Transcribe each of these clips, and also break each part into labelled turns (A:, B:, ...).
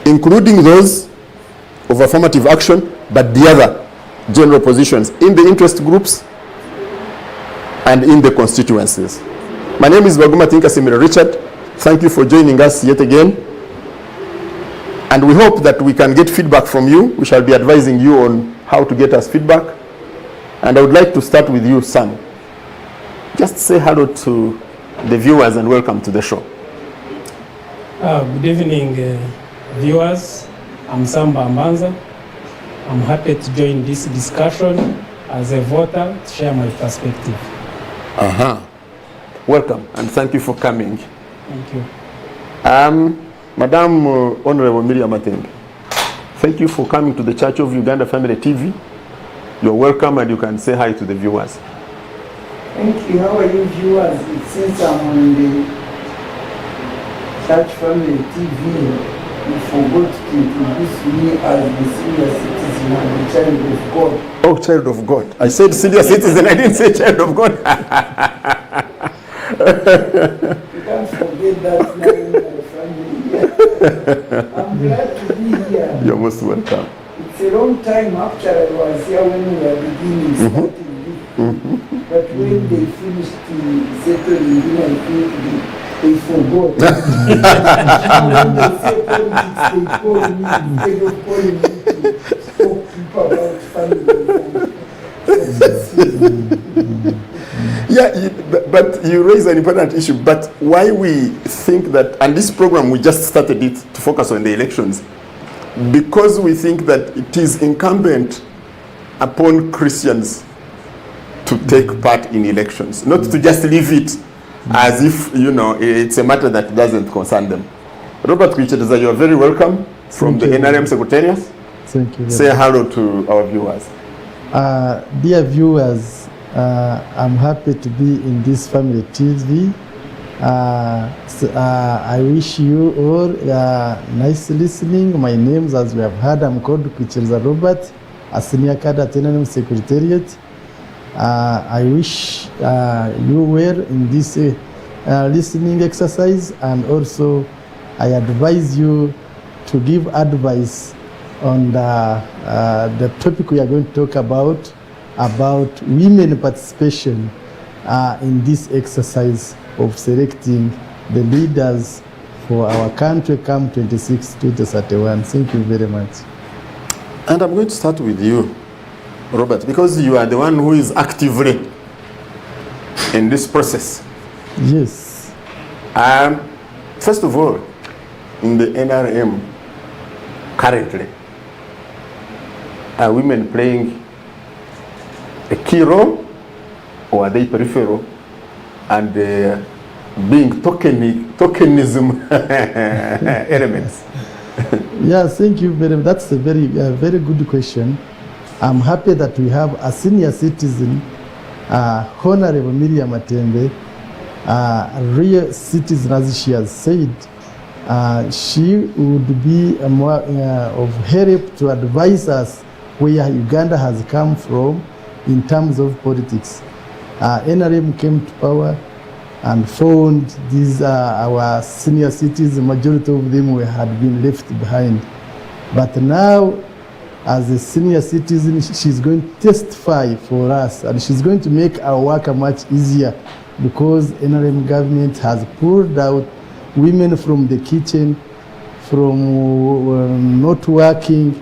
A: including those of affirmative action, but the other general positions in the interest groups and in the constituencies. My name is Baguma Tinkasimira Richard. Thank you for joining us yet again. And we hope that we can get feedback from you. We shall be advising you on how to get us feedback. And I would like to start with you, Sam. Just say hello to the viewers and welcome to the show.
B: Good evening, viewers. I'm Sam Bambanza. I'm happy to join this discussion as a voter to share my perspective.
A: Welcome and thank you for coming.
B: Thank you.
A: Madam Honorable Miriam Matenge, thank you for coming to the Church of Uganda Family TV. You're welcome and you can say hi to the viewers.
C: Thank you. How are you, viewers? Since I'm on the Church Family TV, you forgot to introduce me as the senior citizen and the child of God.
A: Oh, child of God. I said senior citizen, I didn't say child of God.
C: You can't forget that now in my family. I'm glad to be here.
A: You're most welcome.
C: It's a long time after I was here when we were beginning, starting this. But when they finished settling, I think they forgot. When they say politics, they call me instead of calling me to talk people about family.
A: Yeah, but you raise an important issue. But why we think that, and this program, we just started it to focus on the elections, because we think that it is incumbent upon Christians to take part in elections, not to just leave it as if, you know, it's a matter that doesn't concern them. Robert Kwichedeza, you are very welcome from the NRM Secretariat.
D: Thank you.
A: Say hello to our viewers.
D: Dear viewers, I'm happy to be in this Family TV. I wish you all nice listening. My name, as we have heard, I'm called Kwichedeza Robert, a senior cadre at NRM Secretariat. I wish you were in this listening exercise, and also I advise you to give advice on the topic we are going to talk about women participation in this exercise of selecting the leaders for our country come 2031. Thank you very much.
A: And I'm going to start with you, Robert, because you are the one who is actively in this process.
D: Yes.
A: First of all, in the NRM currently, are women playing a key role, or are they peripheral and being tokenism elements?
D: Yeah, thank you very much. That's a very good question. I'm happy that we have a senior citizen, Honorable Miriam Matenge, a real citizen, as she has said. She would be more of help to advise us where Uganda has come from in terms of politics. NRM came to power and found these our senior citizens, majority of them had been left behind. But now, as a senior citizen, she's going to testify for us, and she's going to make our work much easier, because NRM government has pulled out women from the kitchen, from not working.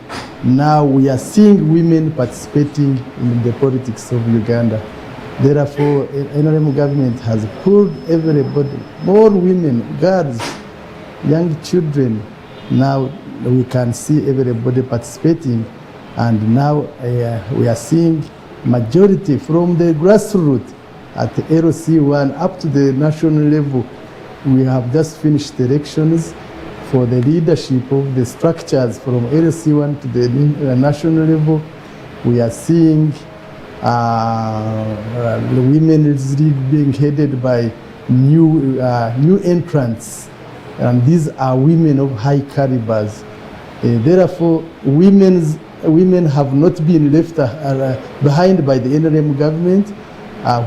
D: Now we are seeing women participating in the politics of Uganda. Therefore, NRM government has pulled everybody, more women, girls, young children. Now we can see everybody participating, and now we are seeing majority from the grassroots at the LC1 up to the national level. We have just finished the elections for the leadership of the structures from LC1 to the national level. We are seeing the women's league being headed by new entrants, and these are women of high calibers. Therefore, women have not been left behind by the NRM government,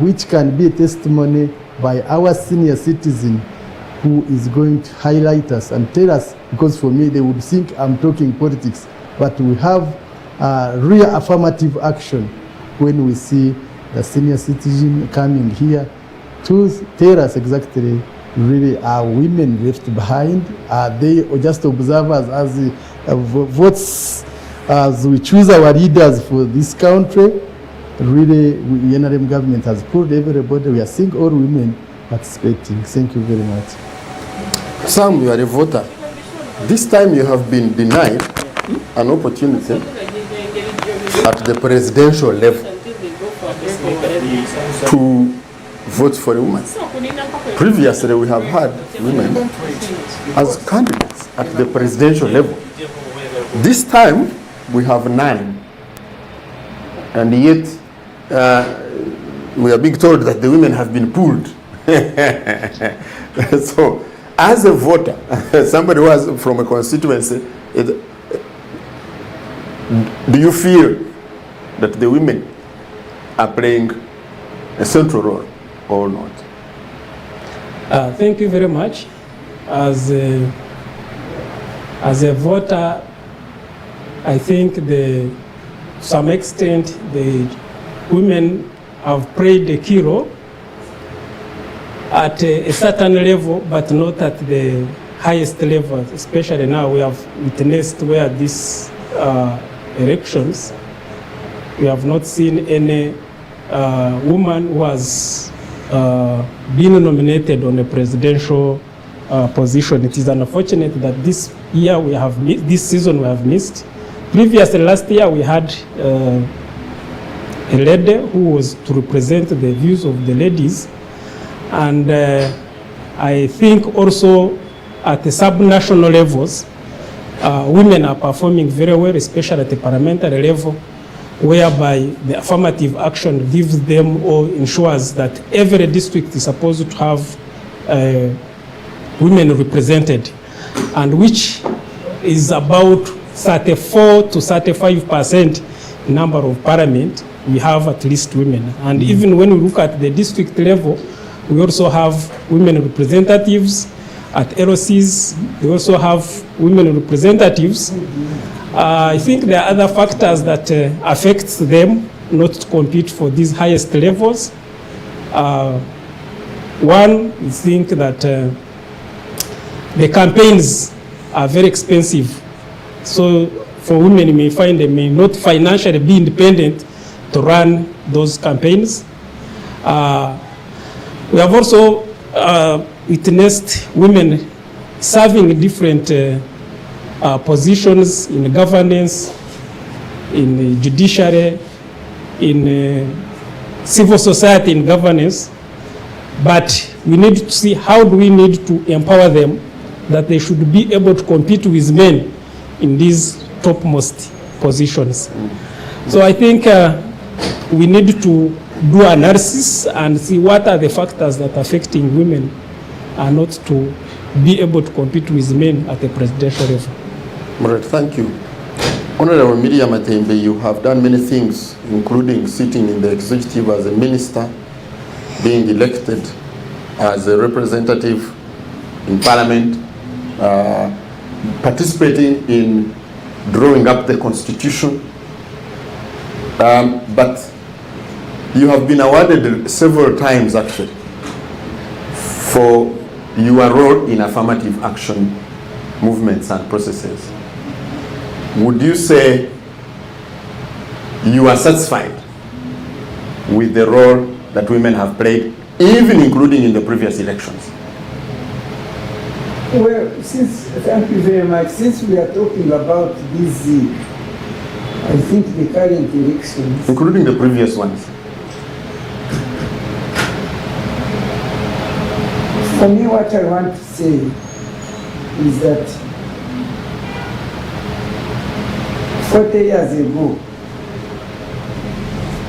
D: which can be a testimony by our senior citizen who is going to highlight us and tell us, because for me they would think I'm talking politics, but we have real affirmative action when we see the senior citizen coming here to tell us exactly, really, are women left behind? Are they just observers as votes as we choose our leaders for this country? Really, the NRM government has pulled everybody. We are seeing all women participating. Thank you very much.
A: Sam, you are a voter. This time you have been denied an opportunity at the presidential level to vote for a woman. Previously, we have had women as candidates at the presidential level. This time, we have none. And yet, we are being told that the women have been pulled. So, as a voter, somebody who was from a constituency, do you feel that the women are playing a central role or not?
B: Thank you very much. As a voter, I think to some extent the women have played a key role at a certain level, but not at the highest level. Especially now, we have witnessed where these elections, we have not seen any woman who has been nominated on a presidential position. It is unfortunate that this year this season we have missed. Previously, last year we had a lady who was to represent the views of the ladies, and I think also at the sub-national levels, women are performing very well, especially at the parliamentary level, whereby the affirmative action gives them or ensures that every district is supposed to have women represented, and which is about 34 to 35% number of parliament, we have at least women. And even when we look at the district level, we also have women representatives. At LOCs, we also have women representatives. I think there are other factors that affect them not to compete for these highest levels. One, we think that the campaigns are very expensive. So for women, you may find they may not financially be independent to run those campaigns. We have also witnessed women serving different positions in governance, in the judiciary, in civil society, in governance. But we need to see how do we need to empower them that they should be able to compete with men in these topmost positions. So I think we need to do analysis and see what are the factors that are affecting women are not to be able to compete with men at the presidential level.
A: Right, thank you. Honorable Miriam Matembe, you have done many things, including sitting in the executive as a minister, being elected as a representative in parliament, participating in drawing up the constitution. But you have been awarded several times actually for your role in affirmative action movements and processes. Would you say you are satisfied with the role that women have played, even including in the previous elections?
C: Well, thank you very much. Since we are talking about these, I think the current elections,
A: including the previous ones.
C: For me, what I want to say is that 40 years ago,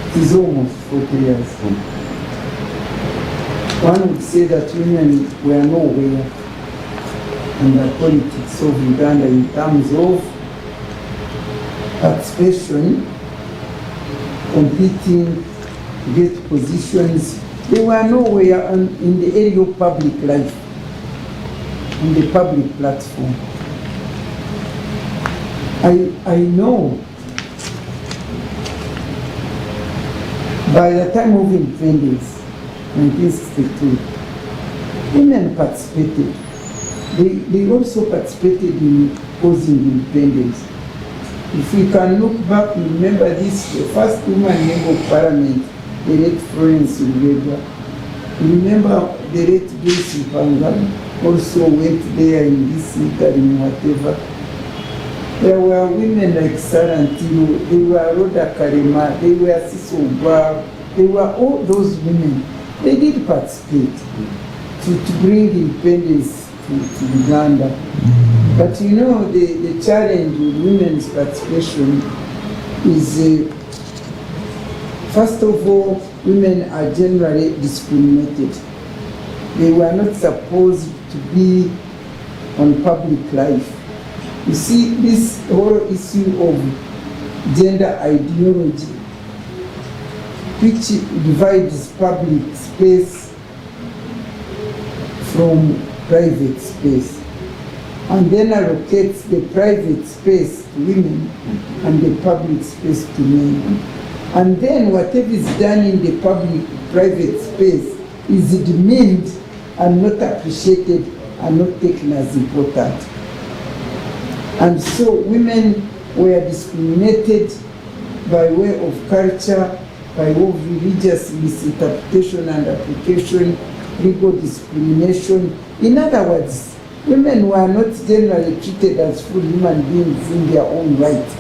C: it is almost 40 years. One would say that women were nowhere in the politics of Uganda in terms of participation, competing, to get positions. They were nowhere in the area of public life. on the public platform. I know by the time of independence, 1962, women participated. They also participated in causing independence. If we can look back, remember this, the first woman member of parliament, the late Florence Ulwega. Remember the late Joyce Mpanga also went there in this interim, whatever. There were women like Sarah Ntilo, there were Rhoda Karema, there were Cecil Bar, there were all those women. They did participate to bring independence to Uganda. But you know, the challenge with women's participation is, first of all, women are generally discriminated. They were not supposed to be on public life. You see, this whole issue of gender ideology, which divides public space from private space, and then allocates the private space to women and the public space to men. And then whatever is done in the public-private space is demeaned and not appreciated and not taken as important. And so women were discriminated by way of culture, by way of religious misinterpretation and application, legal discrimination. In other words, women were not generally treated as full human beings in their own right.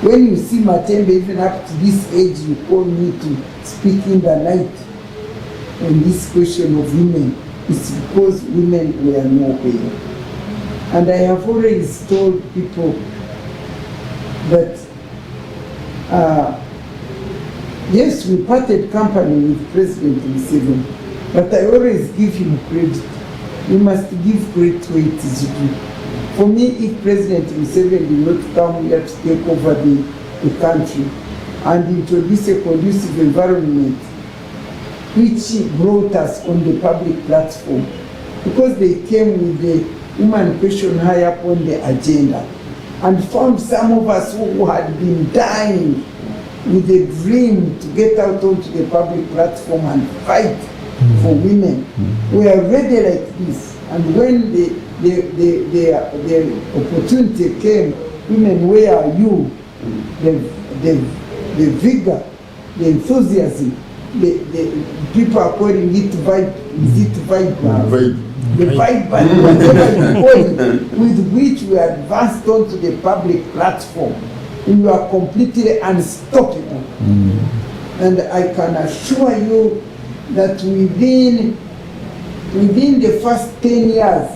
C: When you see Matembe, even up to this age, you call me to speak in the night on this question of women, it's because women were nowhere. And I have always told people that, yes, we parted company with President Museveni, but I always give him credit. We must give credit where it is due. For me, if President Museveni did not come here to take over the country and introduce a conducive environment which brought us on the public platform, because they came with the woman question high up on the agenda and found some of us who had been dying with a dream to get out onto the public platform and fight for women. We are ready like this. And when the opportunity came, women, where are you? The vigor, the enthusiasm, the people are calling it vibe, is it vibe? The vibe, whatever you call it, with which we advanced onto the public platform. We are completely unstoppable. And I can assure you that within the first 10 years,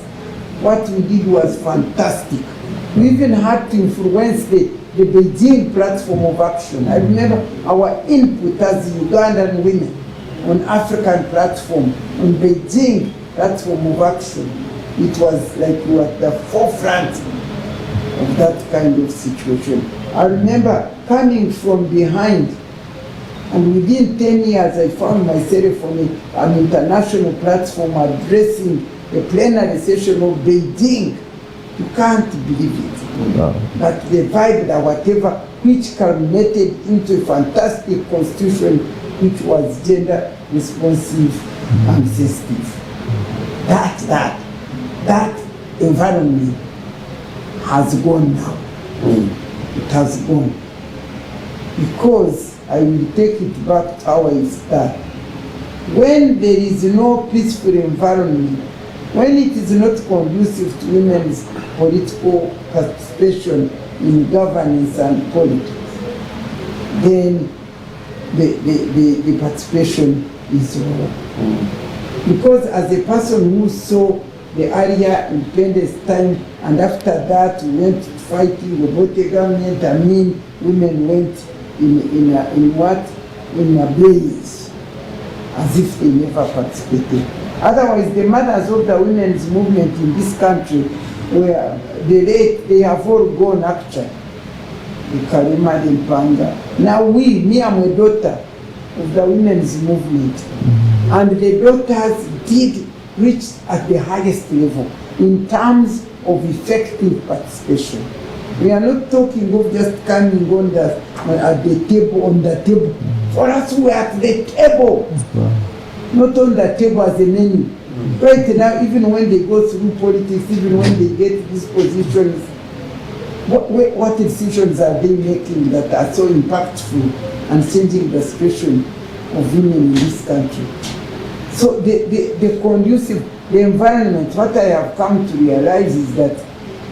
C: what we did was fantastic. We even had to influence the Beijing platform of action. I remember our input as Ugandan women on African platform, on Beijing platform of action. It was like we were at the forefront of that kind of situation. I remember coming from behind, and within 10 years I found myself on an international platform addressing the plenary session of Beijing. You can't believe it. Wow. But the vibe, that whatever, which culminated into a fantastic constitution which was gender responsive and sensitive. That environment has gone now. It has gone. Because I will take it back to how I started. When there is no peaceful environment, when it is not conducive to women's political participation in governance and politics, then the participation is wrong. Because as a person who saw the earlier independence time, and after that we went fighting about the government, I mean, women went in a blaze, as if they never participated. Otherwise, the mothers of the women's movement in this country were they have all gone actually. The Karema, the Mpanga. Now me, I'm a daughter of the women's movement. And the daughters did reach at the highest level. in terms of effective participation. We are not talking of just coming on the table. For us, we are at the table, not on the table as a menu. Right now, even when they go through politics, even when they get these positions, what decisions are they making that are so impactful and changing the situation of women in this country? So the conducive, the environment, what I have come to realize is that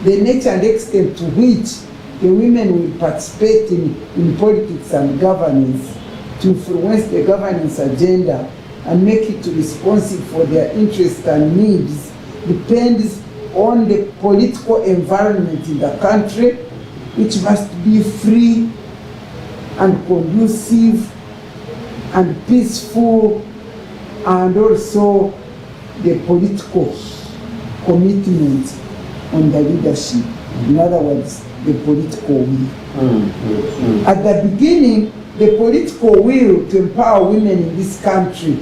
C: the nature and extent to which the women will participate in politics and governance to influence the governance agenda and make it responsive for their interests and needs depends on the political environment in the country, which must be free and conducive and peaceful, and also the political commitment on the leadership. In other words, the political will. At the beginning, the political will to empower women in this country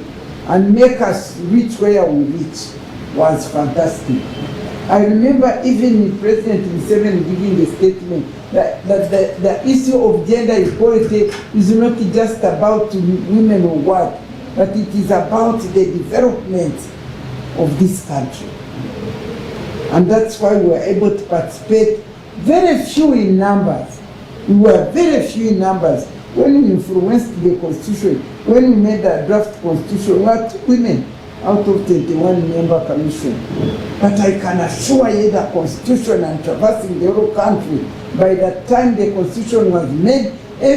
C: and make us reach where we reach was fantastic. I remember even President Museveni giving the statement that the issue of gender equality is not just about women or what, but it is about the development of this country. And that's why we were able to participate, very few in numbers. We were very few in numbers. When we influenced the constitution, when we made the draft constitution, we had 2 women out of 21 member commission. But I can assure you the constitution and traversing the whole country, by the time the constitution was made,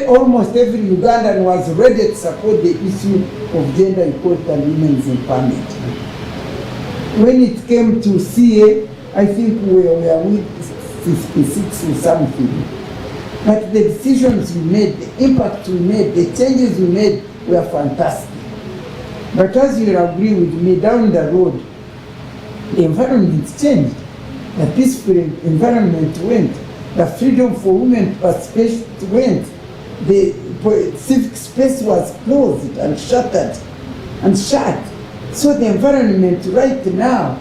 C: almost every Ugandan was ready to support the issue of gender equality and women's empowerment. When it came to CA, I think we were with 56 or something. But the decisions we made, the impact we made, the changes we made were fantastic. But as you agree with me, down the road, the environment changed. The peaceful environment went. The freedom for women to participate went. The civic space was closed and shuttered and shut. So the environment right now,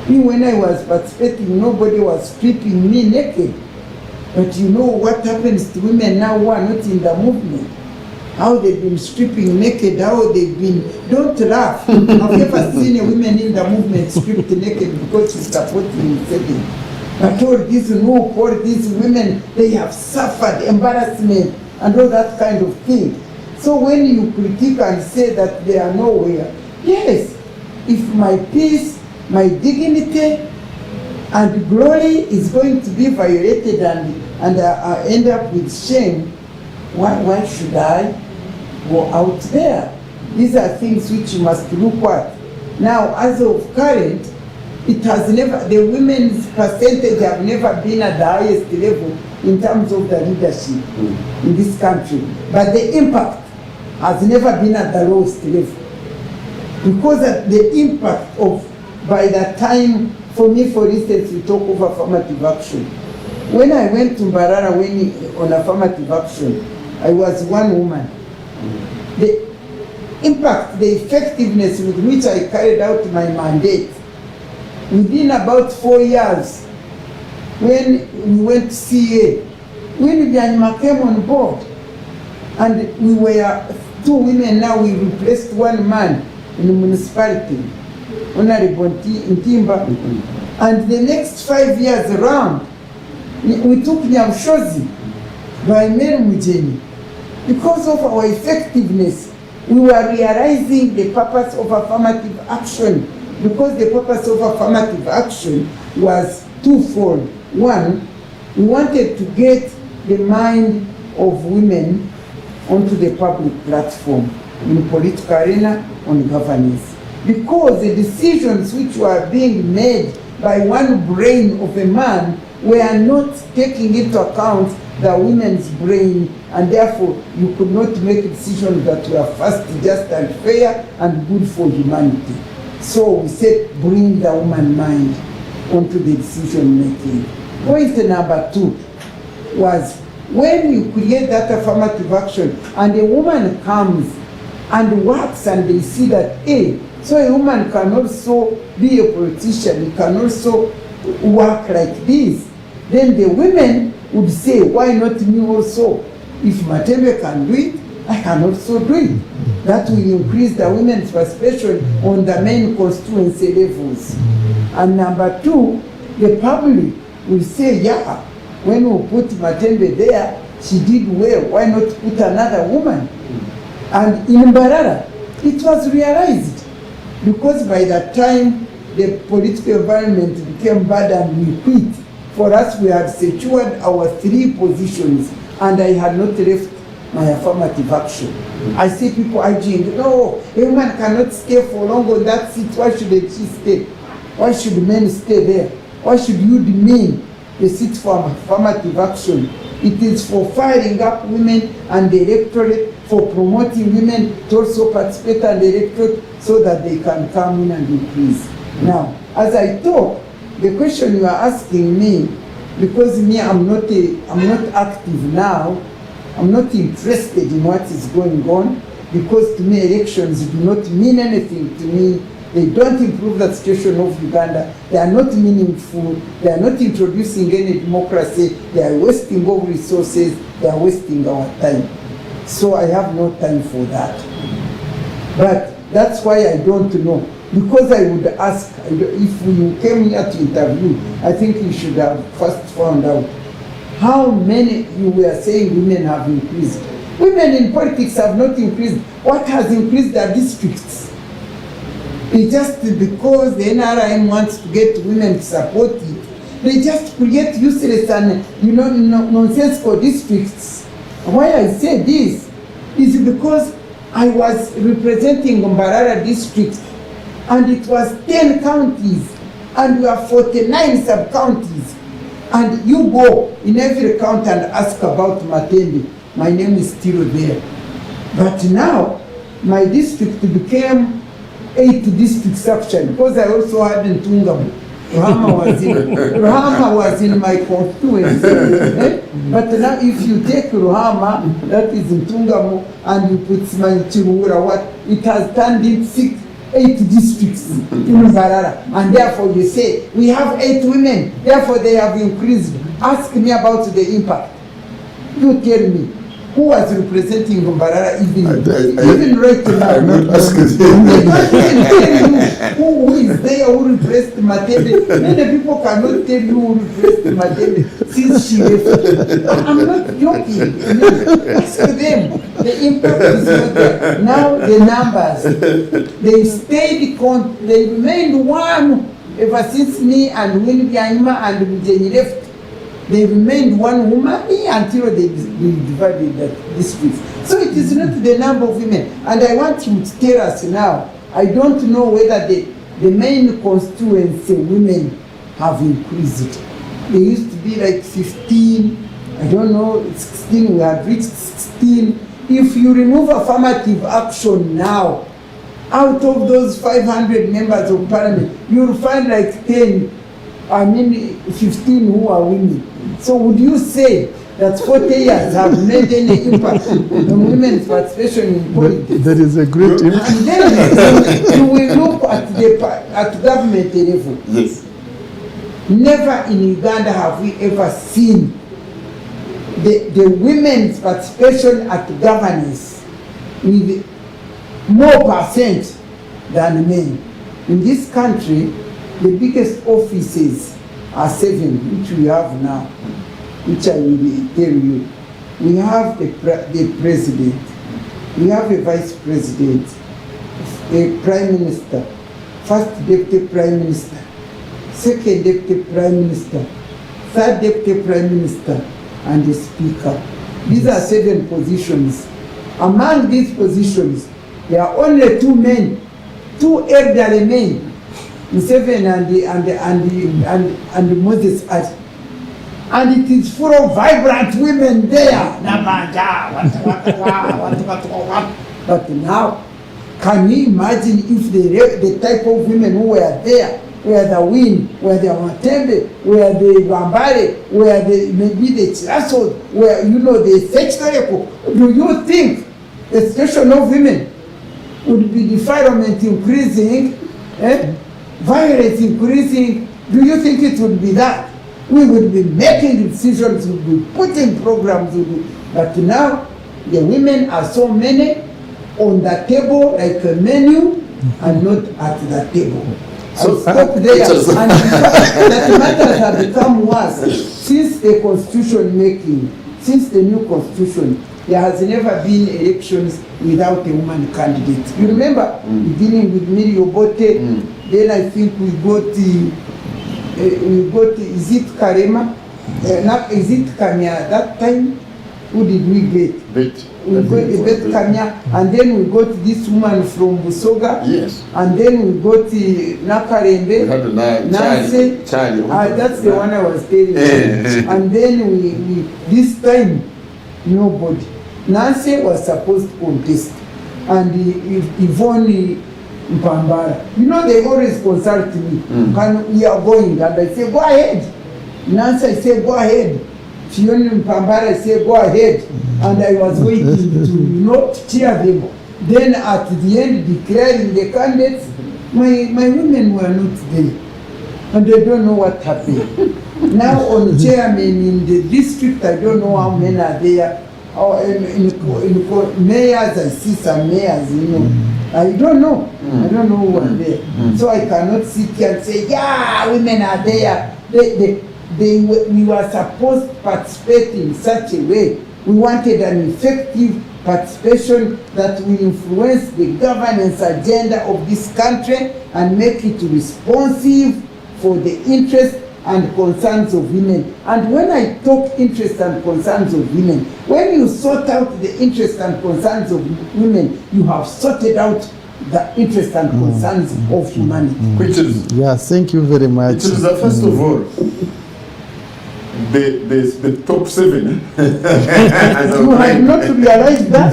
C: me when I was participating, nobody was stripping me naked. But you know what happens to women now who are not in the movement? How they've been stripping naked, how they've been, don't laugh. I've never seen a woman in the movement stripped naked because she's supporting Museveni. But all these these women, they have suffered embarrassment and all that kind of thing. So when you critique and say that they are nowhere, yes, if my peace, my dignity, and glory is going to be violated and end up with shame, why should I go out there? These are things which you must look at. Now, as of current, it has never, the women's percentage have never been at the highest level in terms of the leadership in this country. But the impact has never been at the lowest level. Because the impact of, by the time, for me, for instance, we talk of affirmative action. When I went to Mbarara on affirmative action, I was one woman. The impact, the effectiveness with which I carried out my mandate, within about 4 years, when we went to CA, when Byanyima came on board, and we were 2 women, now we replaced 1 man in the municipality, Honorable Ntimba, and the next 5 years around, we took Nyamshozi by Mary Mujeni. Because of our effectiveness, we were realizing the purpose of affirmative action, because the purpose of affirmative action was twofold. One, we wanted to get the mind of women onto the public platform in political arena on governance. Because the decisions which were being made by one brain of a man were not taking into account the women's brain, and therefore you could not make decisions that were fast, just and fair and good for humanity. So we said bring the woman mind onto the decision making. Point number 2 was when you create that affirmative action and a woman comes and works and they see that, hey, So a woman can also be a politician, he can also work like this. Then the women would say, why not me also? If Matembe can do it, I can also do it. That will increase the women's participation on the main constituency levels. And number two, the public will say, yeah, when we put Matembe there, she did well, why not put another woman? And in Mbarara, it was realized, because by that time, the political environment became bad and we quit. For us, we had secured our 3 positions, and I had not left my affirmative action. I see people arguing, no, a woman cannot stay for long on that seat. Why should she stay? Why should men stay there? Why should you demean the seat for affirmative action? It is for firing up women and the electorate, for promoting women to also participate in the electorate so that they can come in and increase. Now, as I talk, the question you are asking me, because me, I'm not active now, I'm not interested in what is going on, because to me elections do not mean anything to me. They don't improve the situation of Uganda. They are not meaningful. They are not introducing any democracy. They are wasting of resources. They are wasting our time. So I have no time for that. But that's why I don't know. Because I would ask, if you came here to interview, I think you should have first found out how many you were saying women have increased. Women in politics have not increased. What has increased are districts. It's just because the NRM wants to get women to support it. They just create useless and nonsensical districts. Why I say this is because I was representing Mbarara district, and it was 10 counties, and we have 49 sub-counties. And you go in every county and ask about Matembe, my name is still there. But now, my district became 8 districts actually, because I also had in Tungamu. Ruhama was in my constituency. But now if you take Ruhama, that is in Tungamu, and you put Chirura, it has turned into 8 districts in Mbarara. And therefore you say, we have 8 women, therefore they have increased. Ask me about the impact. You tell me, who was representing Mbarara even right now?
A: I'm not asking
C: who is there who replaced Matembe? Many people cannot tell you who replaced Matembe since she left. I'm not joking. Ask them. The impact is not there. Now the numbers, they stayed, they remained one ever since me and Winnie Byanyima and Mujeni left. They remained one woman until they divided the districts. So it is not the number of women. And I want you to tell us now, I don't know whether the main constituency women have increased. They used to be like 15, I don't know, 16, we have reached 16. If you remove affirmative action now, out of those 500 members of parliament, you'll find like 15 who are women. So would you say that 40 years have made any impact on women's participation in politics?
D: There is a great impact.
C: And then you will look at government level.
A: Yes.
C: Never in Uganda have we ever seen the women's participation at governance with more percent than men. In this country, the biggest offices are 7, which we have now, which I will tell you. We have the president, we have a vice president, a prime minister, first deputy prime minister, second deputy prime minister, third deputy prime minister, and the speaker. These are 7 positions. Among these positions, there are only 2 men, 2 elderly men, Museveni and Moses Ati. And it is full of vibrant women there. But now, can you imagine if the type of women who were there, where the Win, where the Matembe, where the Bambare, where maybe the Chiraso, where the Sextoreko, do you think the situation of women would be defilement increasing, violence increasing, do you think it would be that? We would be making decisions, we would be putting programs, but now the women are so many on the table like a menu and not at the table.
A: So,
C: Stop there. And that matters have become worse since the constitution making, since the new constitution. There has never been elections without a woman candidate. You remember, beginning with Miri Obote, then I think we got is it Karema? Is it Kanya that time? Who did we get? We got Bet Kanya, and then we got this woman from Busoga.
A: Yes.
C: And then we got Nakarembe. Nancy. That's the one I was telling you. And then we this time, nobody. Nancy was supposed to contest. And Yvonne Mpambara. You know, they always consult me. We are going. And I say, go ahead. Nancy, I say, go ahead. Fiona Mpambara, I say, go ahead. And I was waiting to not cheer them. Then at the end, declaring the candidates, my women were not there. And I don't know what happened. Now on chairman in the district, I don't know how many are there. In mayors, I see some mayors, you know. I don't know. I don't know who are there. So I cannot sit here and say, yeah, women are there. We were supposed to participate in such a way. We wanted an effective participation that will influence the governance agenda of this country and make it responsive for the interests and concerns of women. And when I talk interests and concerns of women, when you sort out the interests and concerns of women, you have sorted out the interests and concerns of humanity.
A: Which is,
D: Yeah, thank you very much.
A: which is first of all, the top 7. As
C: You have not realized that?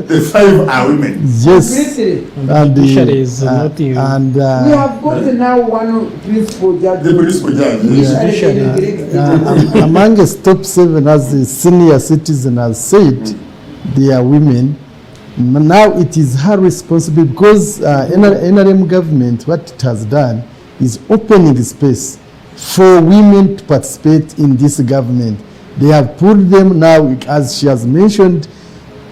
A: the 5 are women.
D: Yes.
C: Completely.
D: And
B: judiciary is not you.
C: We have got now one principal judge.
A: The principal judge.
C: Judiciary.
D: Amongst top 7, as the senior citizen has said, they are women. Now it is her responsibility because NRM government, what it has done is opening space for women to participate in this government. They have put them now, as she has mentioned,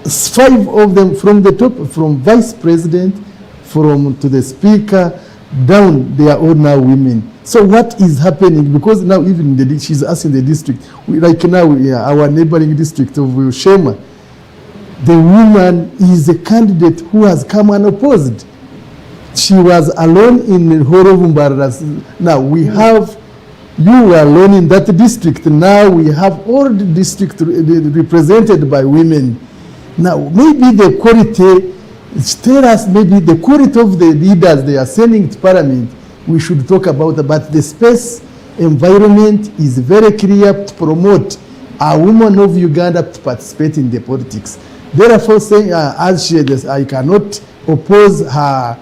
D: 5 of them from the top, from vice president, from to the speaker, down, they are all now women. So what is happening? Because now even in she's asking the district, like now our neighboring district of Shema, the woman is a candidate who has come unopposed. She was alone in Horovumbaras. Now we have, you were alone in that district. Now we have all the district represented by women. Now maybe the quality, tell us maybe the quality of the leaders they are sending to parliament, we should talk about that. But the space environment is very clear to promote a woman of Uganda to participate in the politics. Therefore, saying, as she says, I cannot oppose her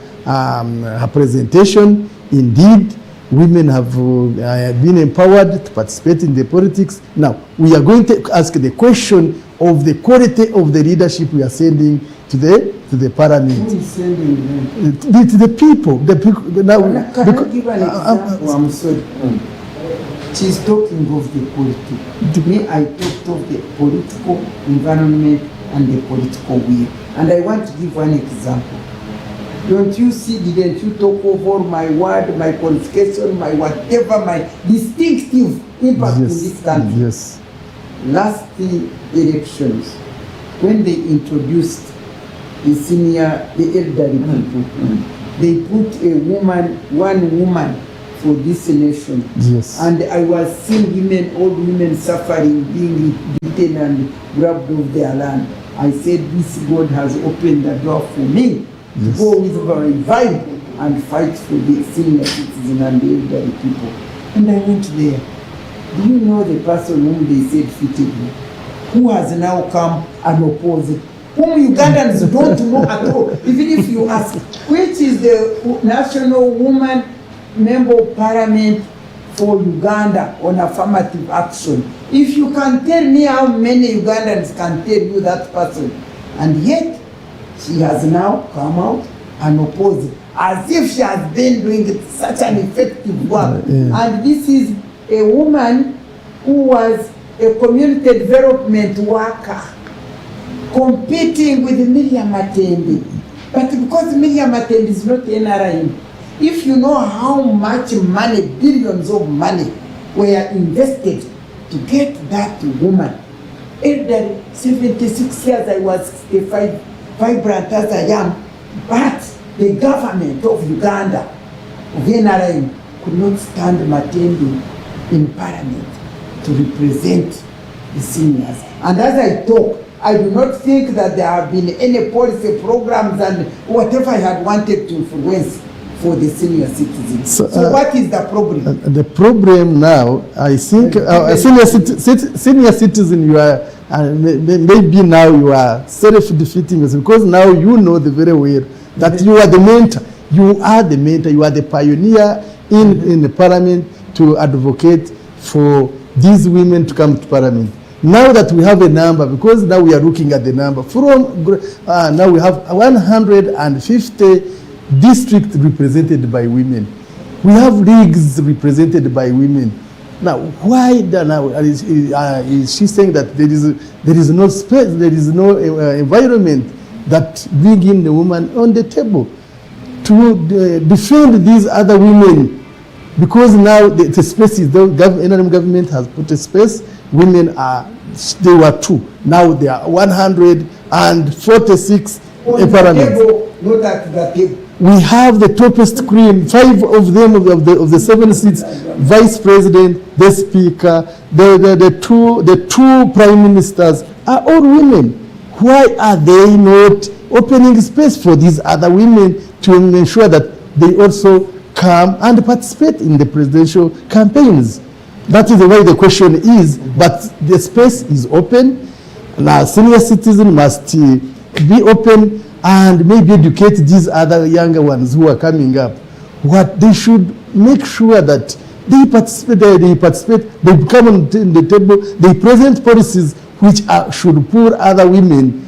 D: presentation. Indeed, women have been empowered to participate in the politics. Now, we are going to ask the question of the quality of the leadership we are sending to the parliament.
C: Who is sending them?
D: The people. Now,
C: Can I give an example? I'm sorry. She's talking of the politics. To me, I talked of the political environment and the political will. And I want to give one example. Don't you see, didn't you talk over my word, my qualification, my whatever, my distinctive impact in this country?
D: Yes.
C: Last elections, when they introduced the elderly people, they put a woman, one woman for this nation.
D: Yes.
C: And I was seeing women, old women suffering, being beaten and grabbed off their land. I said, this God has opened the door for me to go with my revival and fight for the senior citizens and the elderly people. And I went there. Do you know the person whom they said fitted me? Who has now come unopposed? Whom Ugandans don't know at all. Even if you ask, which is the national woman member of parliament for Uganda on affirmative action? If you can tell me how many Ugandans can tell you that person, and yet she has now come out and opposed, as if she has been doing such an effective work. And this is a woman who was a community development worker competing with Miriam Matembe. But because Miriam Matembe is not NRM, if you know how much money, billions of money were invested to get that woman, elderly, 76 years, I was 65, vibrant as I am, but the government of Uganda, of NRM, could not stand Matembe in parliament to represent the seniors. And as I talk, I do not think that there have been any policy programs and whatever I had wanted to influence for the senior citizens. So what is the problem?
D: The problem now, I think, senior citizen, you are, maybe now you are self-defeating us, because now you know the very well that you are the mentor. You are the mentor, you are the pioneer in the parliament to advocate for these women to come to parliament. Now that we have a number, because now we are looking at the number, from now we have 150 districts represented by women. We have leagues represented by women. Now, why now is she saying that there is no space, there is no environment that bring in the woman on the table to defend these other women? Because now the space is, the NRM government has put a space. Women they were 2. Now they are 146 parliaments.
C: Not at the table.
D: We have the toppest queen, 5 of them of the 7 seats, vice president, the speaker, the two prime ministers are all women. Why are they not opening space for these other women to ensure that they also come and participate in the presidential campaigns? That is why the question is, but the space is open. Now, senior citizens must be open and maybe educate these other younger ones who are coming up. What they should make sure that they participate, they come on the table, they present policies which should pull other women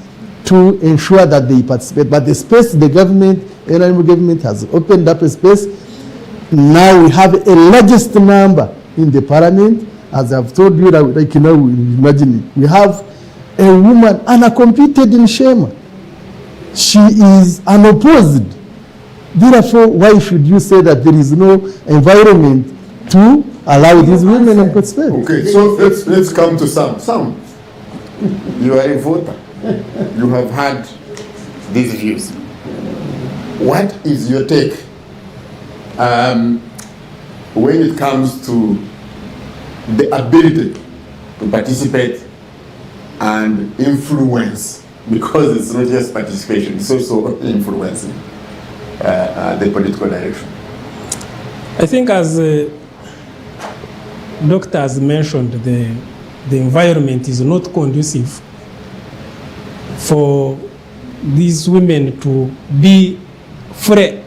D: to ensure that they participate. But the space, the government, NRM government has opened up a space. Now we have a largest number in the parliament. As I've told you, like, you know, imagine it. We have a woman uncompeted in Shema. She is unopposed. Therefore, why should you say that there is no environment to allow these women to participate?
A: Okay, so let's come to Sam. Sam, you are a voter. You have had these views. What is your take when it comes to the ability to participate and influence? Because it's not just participation, it's also influencing the political direction.
B: I think, as Doctor has mentioned, the environment is not conducive for these women to be free,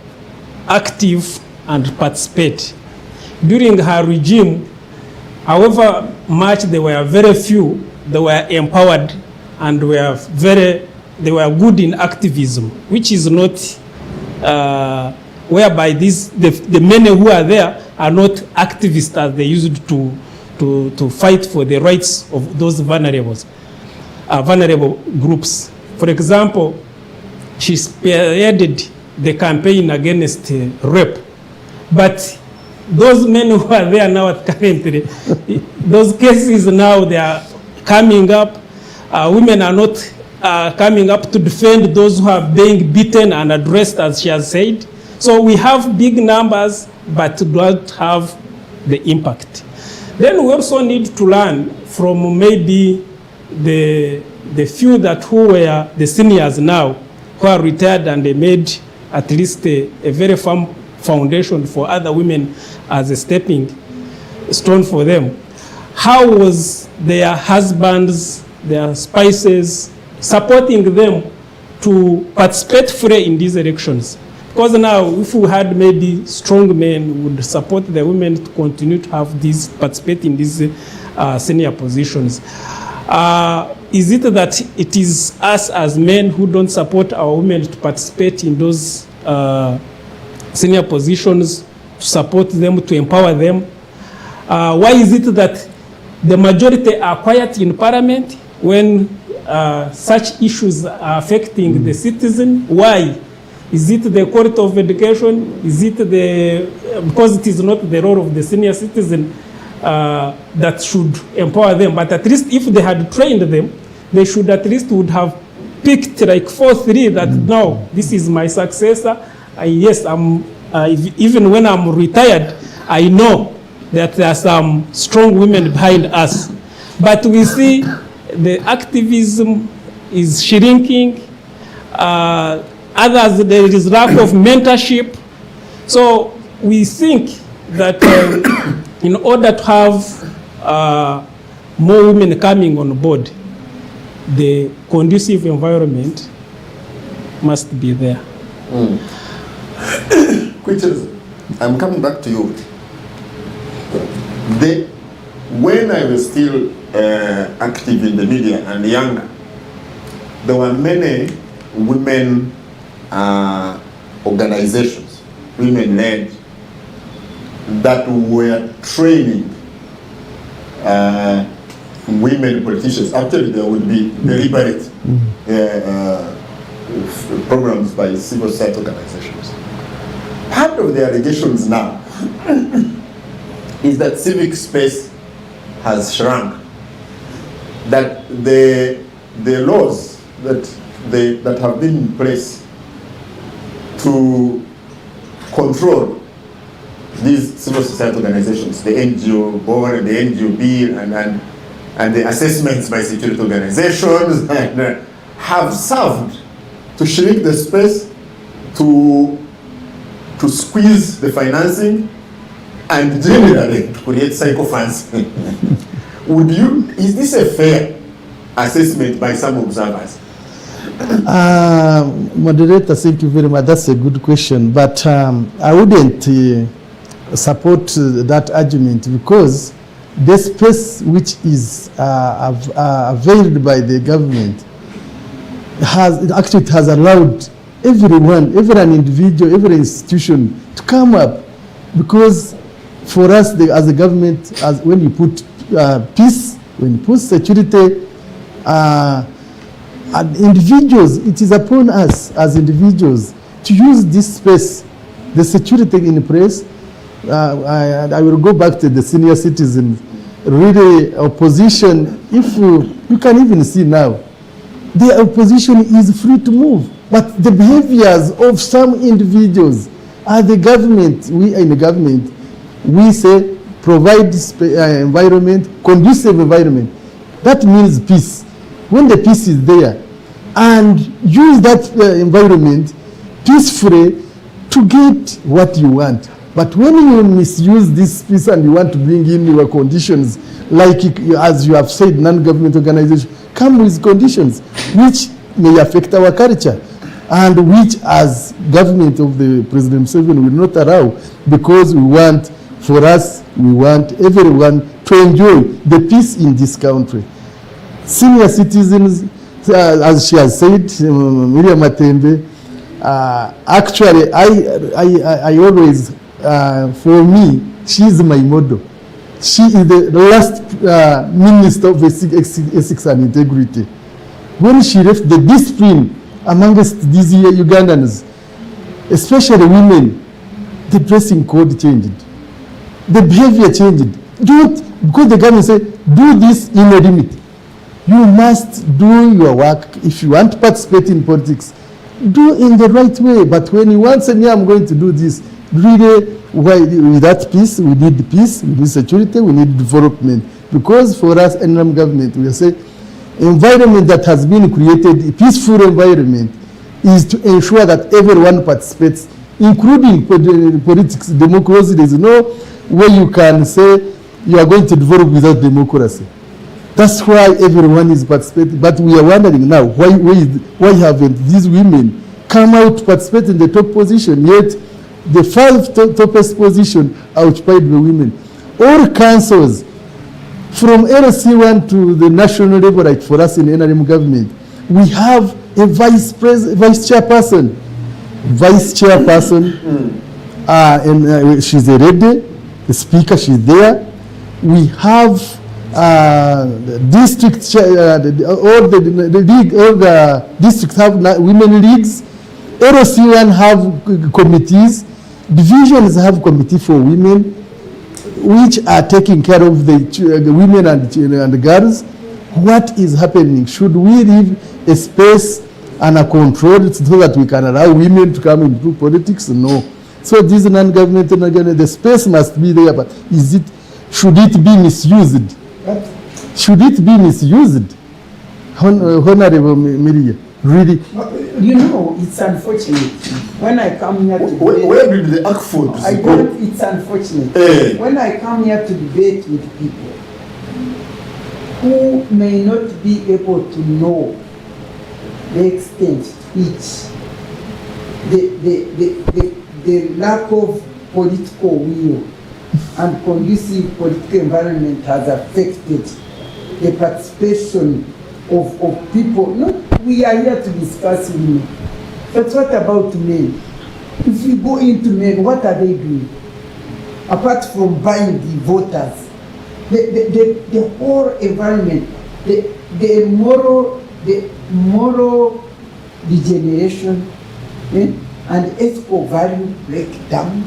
B: active, and participate. During her regime, however much they were very few, they were empowered and they were good in activism, which is not whereby the many who are there are not activists as they used to fight for the rights of those vulnerable groups. For example, she spearheaded the campaign against rape, but those men who are there now currently, those cases now they are coming up. Women are not coming up to defend those who are being beaten and addressed, as she has said. So we have big numbers, but don't have the impact. Then we also need to learn from maybe the few that who were the seniors now, who are retired, and they made at least a very firm foundation for other women as a stepping stone for them. How was their husbands, their spouses, supporting them to participate fully in these elections? Because now, if we had maybe strong men who would support the women to continue to have these, participate in these senior positions. Is it that it is us as men who don't support our women to participate in those senior positions, to support them, to empower them? Why is it that the majority are quiet in parliament when such issues are affecting the citizen? Why? Is it the quality of education? Is it because it is not the role of the senior citizen that should empower them? But at least if they had trained them, they should at least would have picked like 4-3 that no, this is my successor. Yes, even when I'm retired, I know that there are some strong women behind us. But we see the activism is shrinking. Others, there is lack of mentorship. So we think that in order to have more women coming on board, the conducive environment must be there.
A: I'm coming back to you. When I was still active in the media and younger, there were many women organizations, women-led, that were training women politicians. Actually, there would be deliberate programs by civil society organizations. Part of the allegations now is that civic space has shrunk, that the laws that have been in place to control these civil society organizations, the NGO board and the NGOB and the assessments by security organizations, and have served to shrink the space, to squeeze the financing, and generally to create psychophants. Is this a fair assessment by some observers?
D: Moderator, thank you very much. That's a good question, but I wouldn't support that argument, because the space which is availed by the government has allowed everyone, every individual, every institution to come up. Because for us, as a government, when you put peace, when you put security, and individuals, it is upon us as individuals to use this space, the security in place. I will go back to the senior citizens. Really, opposition, if you can even see now, the opposition is free to move. But the behaviors of some individuals are the government. We in the government, we say provide environment, conducive environment. That means peace. When the peace is there, and use that environment peacefully to get what you want. But when you misuse this peace and you want to bring in your conditions, like as you have said, non-government organizations come with conditions which may affect our culture, and which as government of the President Museveni will not allow, because we want everyone to enjoy the peace in this country. Senior citizens, as she has said, Miriam Matembe, actually, I always, for me, she is my model. She is the last minister of ethics and integrity. When she left, the discipline amongst these Ugandans, especially women, the dressing code changed. The behavior changed. Because the government said, do this in a limit. You must do your work. If you want to participate in politics, do in the right way. But when you want to say, I'm going to do this, really, with that peace, we need security, we need development. Because for us, NRM government, we say, environment that has been created, a peaceful environment, is to ensure that everyone participates, including politics, democracy. There is no way you can say you are going to develop without democracy. That's why everyone is participating. But we are wondering now, why haven't these women come out to participate in the top position? Yet the 5 toppest position are occupied by women. All councils, from LC1 to the national level, like for us in NRM government, we have a vice chairperson, and she's a lady, the speaker, she's there. We have district chair, all the districts have women leagues. LC1 have committees, divisions have committee for women, which are taking care of the women and the girls. What is happening? Should we leave a space and a control so that we can allow women to come into politics? No. So this non-governmental organization, the space must be there, but should it be misused? Should it be misused? Honorable Miria, really?
C: You know, it's unfortunate. When I come here to debate,
A: where did the ACFOD go?
C: It's unfortunate. When I come here to debate with people who may not be able to know the extent to which the lack of political will and conducive political environment has affected the participation of people. No, we are here to discuss women. But what about men? If you go into men, what are they doing? Apart from buying the voters, the whole environment, the moral degeneration and ethical value breakdown,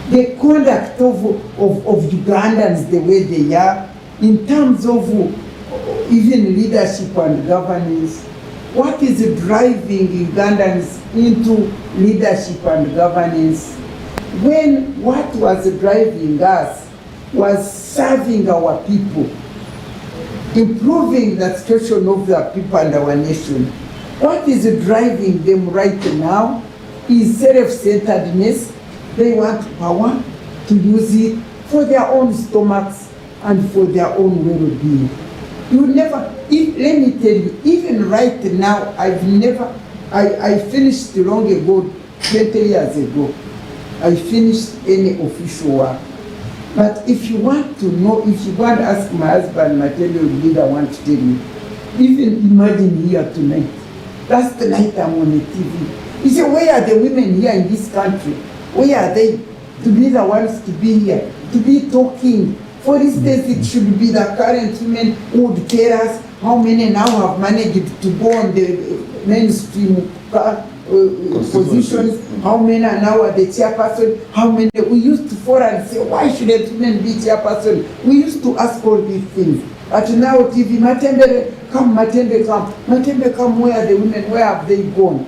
C: the conduct of Ugandans the way they are in terms of even leadership and governance. What is driving Ugandans into leadership and governance when what was driving us was serving our people, improving the situation of the people and our nation? What is driving them right now is self-centeredness. They want power to use it for their own stomachs and for their own well-being. You never, let me tell you, even right now, I finished long ago, 20 years ago, I finished any official work. But if you want to know, if you want to ask my husband, my leader, I want to tell you, even imagine here tonight, that's the night I'm on the TV. You say, where are the women here in this country? Where are they to be the ones to be here, to be talking? For instance, it should be the current women who would tell us how many now have managed to go on the mainstream positions, how many are now at the chairperson, how many. We used to fall and say, why shouldn't women be chairperson? We used to ask all these things. But now TV, Matembe come, Matembe come. Matembe come, where are the women, where have they gone?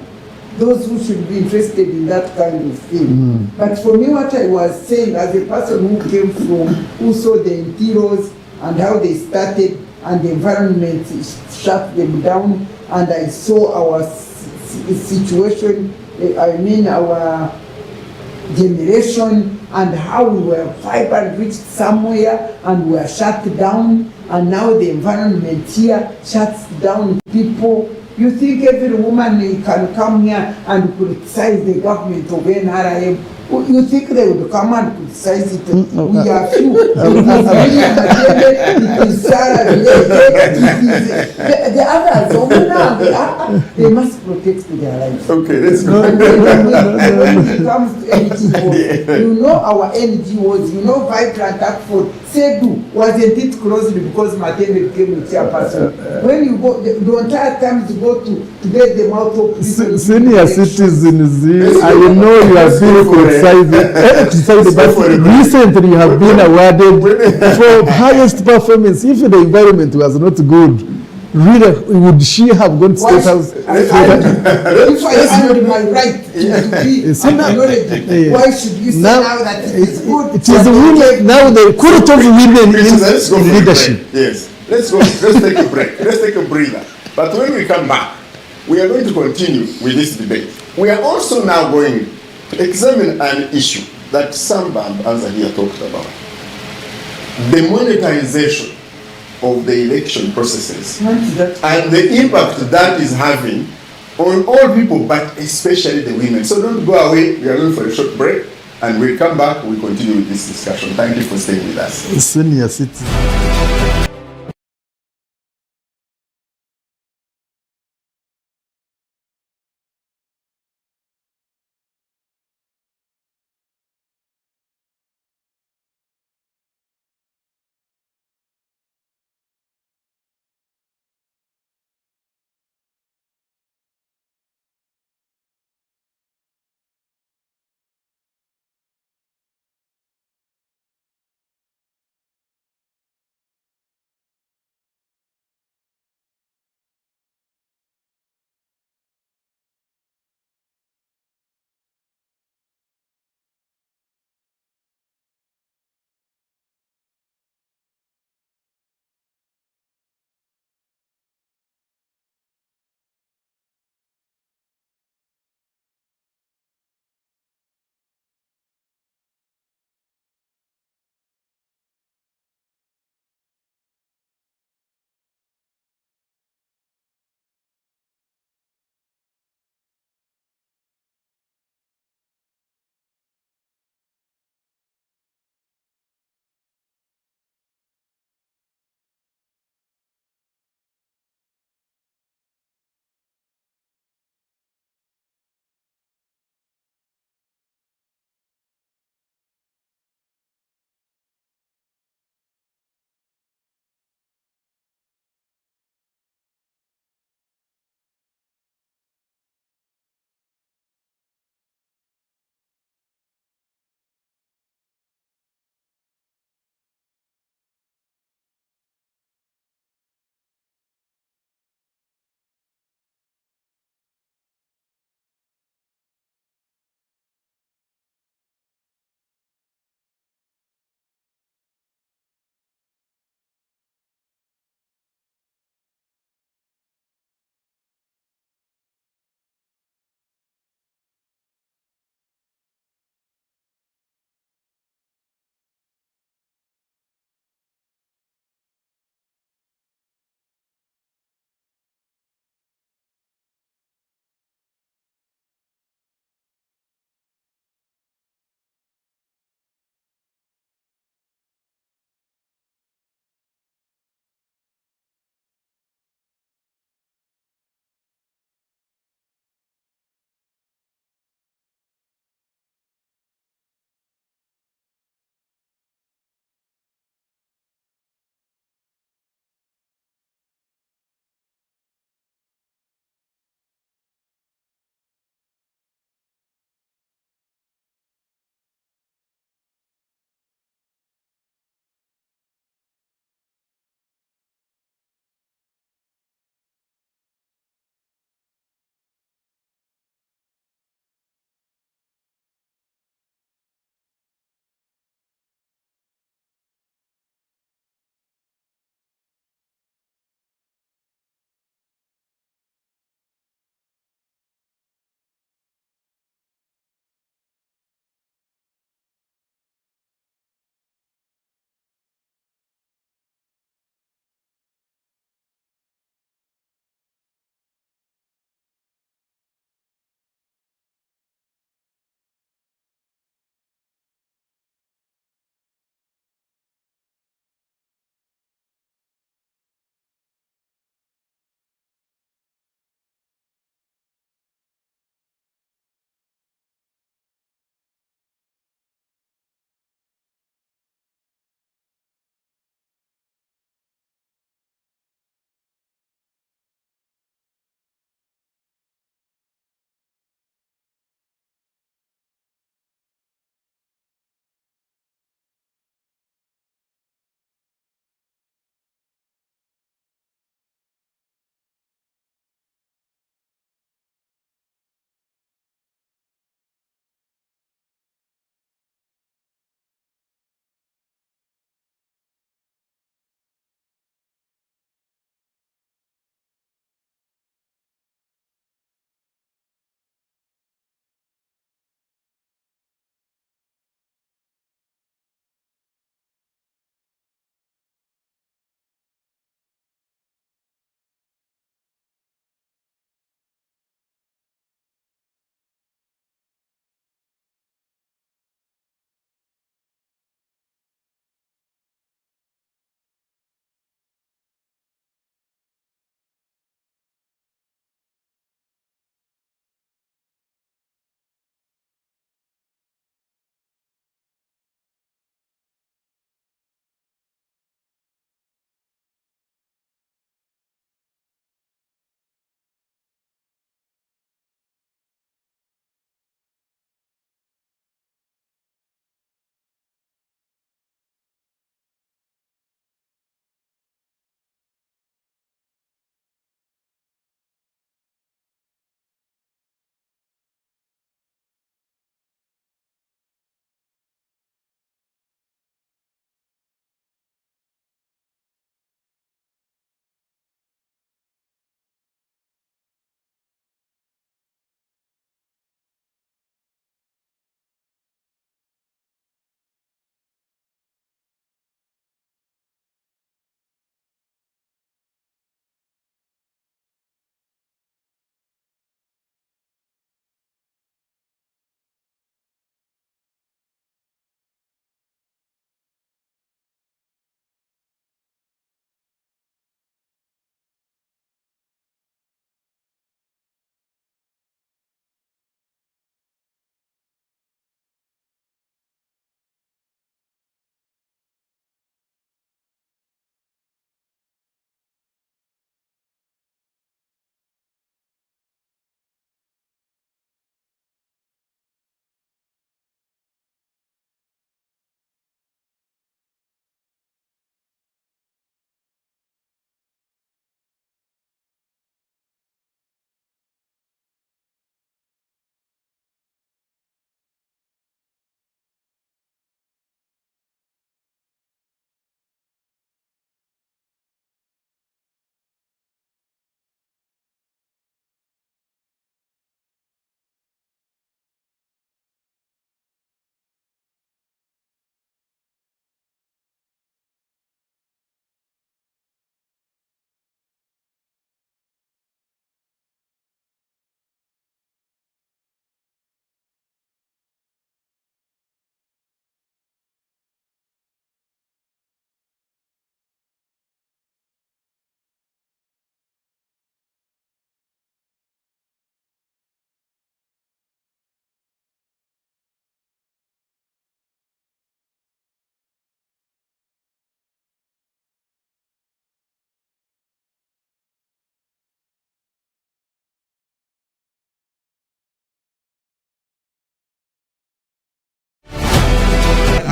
C: Those who should be interested in that kind of thing. But for me, what I was saying, as a person who came from, who saw the interiors and how they started and the environment shut them down, and I saw our situation, our generation, and how we were vibrant, reached somewhere and we were shut down, and now the environment here shuts down people. You think every woman can come here and criticize the government of NRM? You think they would come and criticize it? We are few. It is Sarah, the others, they must protect their lives.
A: Okay, let's go.
C: And when it comes to NGOs, you know our NGOs, you know Vibrant Actford, SEDU, wasn't it closely because Matembe became the chairperson? When you go, the entire time you go to get them out of prison.
D: Senior citizens, I know you have been criticized, but recently you have been awarded for highest performance. If the environment was not good, really, would she have gone to State House?
C: If I had my right to be acknowledged, why should you say now that it is good?
D: It is the women, now the quality of women in leadership.
A: Yes, let's go. Let's take a break. Let's take a breather. But when we come back, we are going to continue with this debate. We are also now going to examine an issue that Sambam Anza here talked about. The monetization of the election processes and the impact that is having on all people, but especially the women. So don't go away. We are going for a short break, and we'll come back. We'll continue with this discussion. Thank you for staying with us.
D: Senior citizen.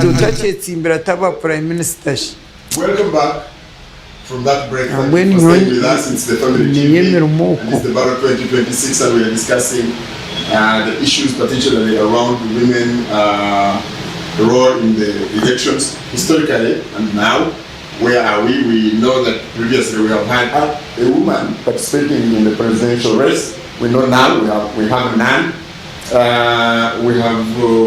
C: tutachetsimbira taba prime minister shi
A: Welcome back from that break. Thank
C: When
A: you for
C: you-
A: staying with us. It's the Family
C: Niyemera
A: TV.
C: umwuka.
A: And it's the Battle 2026 and we are discussing the issues particularly around women role in the elections historically and now. Where are we? We know that previously we have had a woman participating in the presidential race. We know now we have none. We have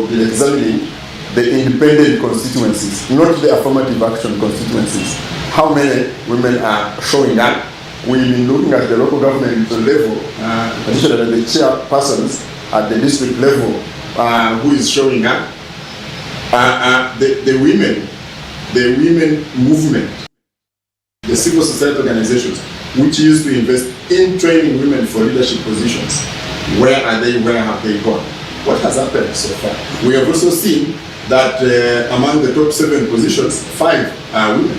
A: been examining the independent constituencies, not the affirmative action constituencies. How many women are showing up? We've been looking at the local government level, particularly the chairpersons at the district level, who is showing up. The women movement, the civil society organizations, which used to invest in training women for leadership positions. Where are they? Where have they gone? What has happened so far? We have also seen that among the top 7 positions, 5 are women.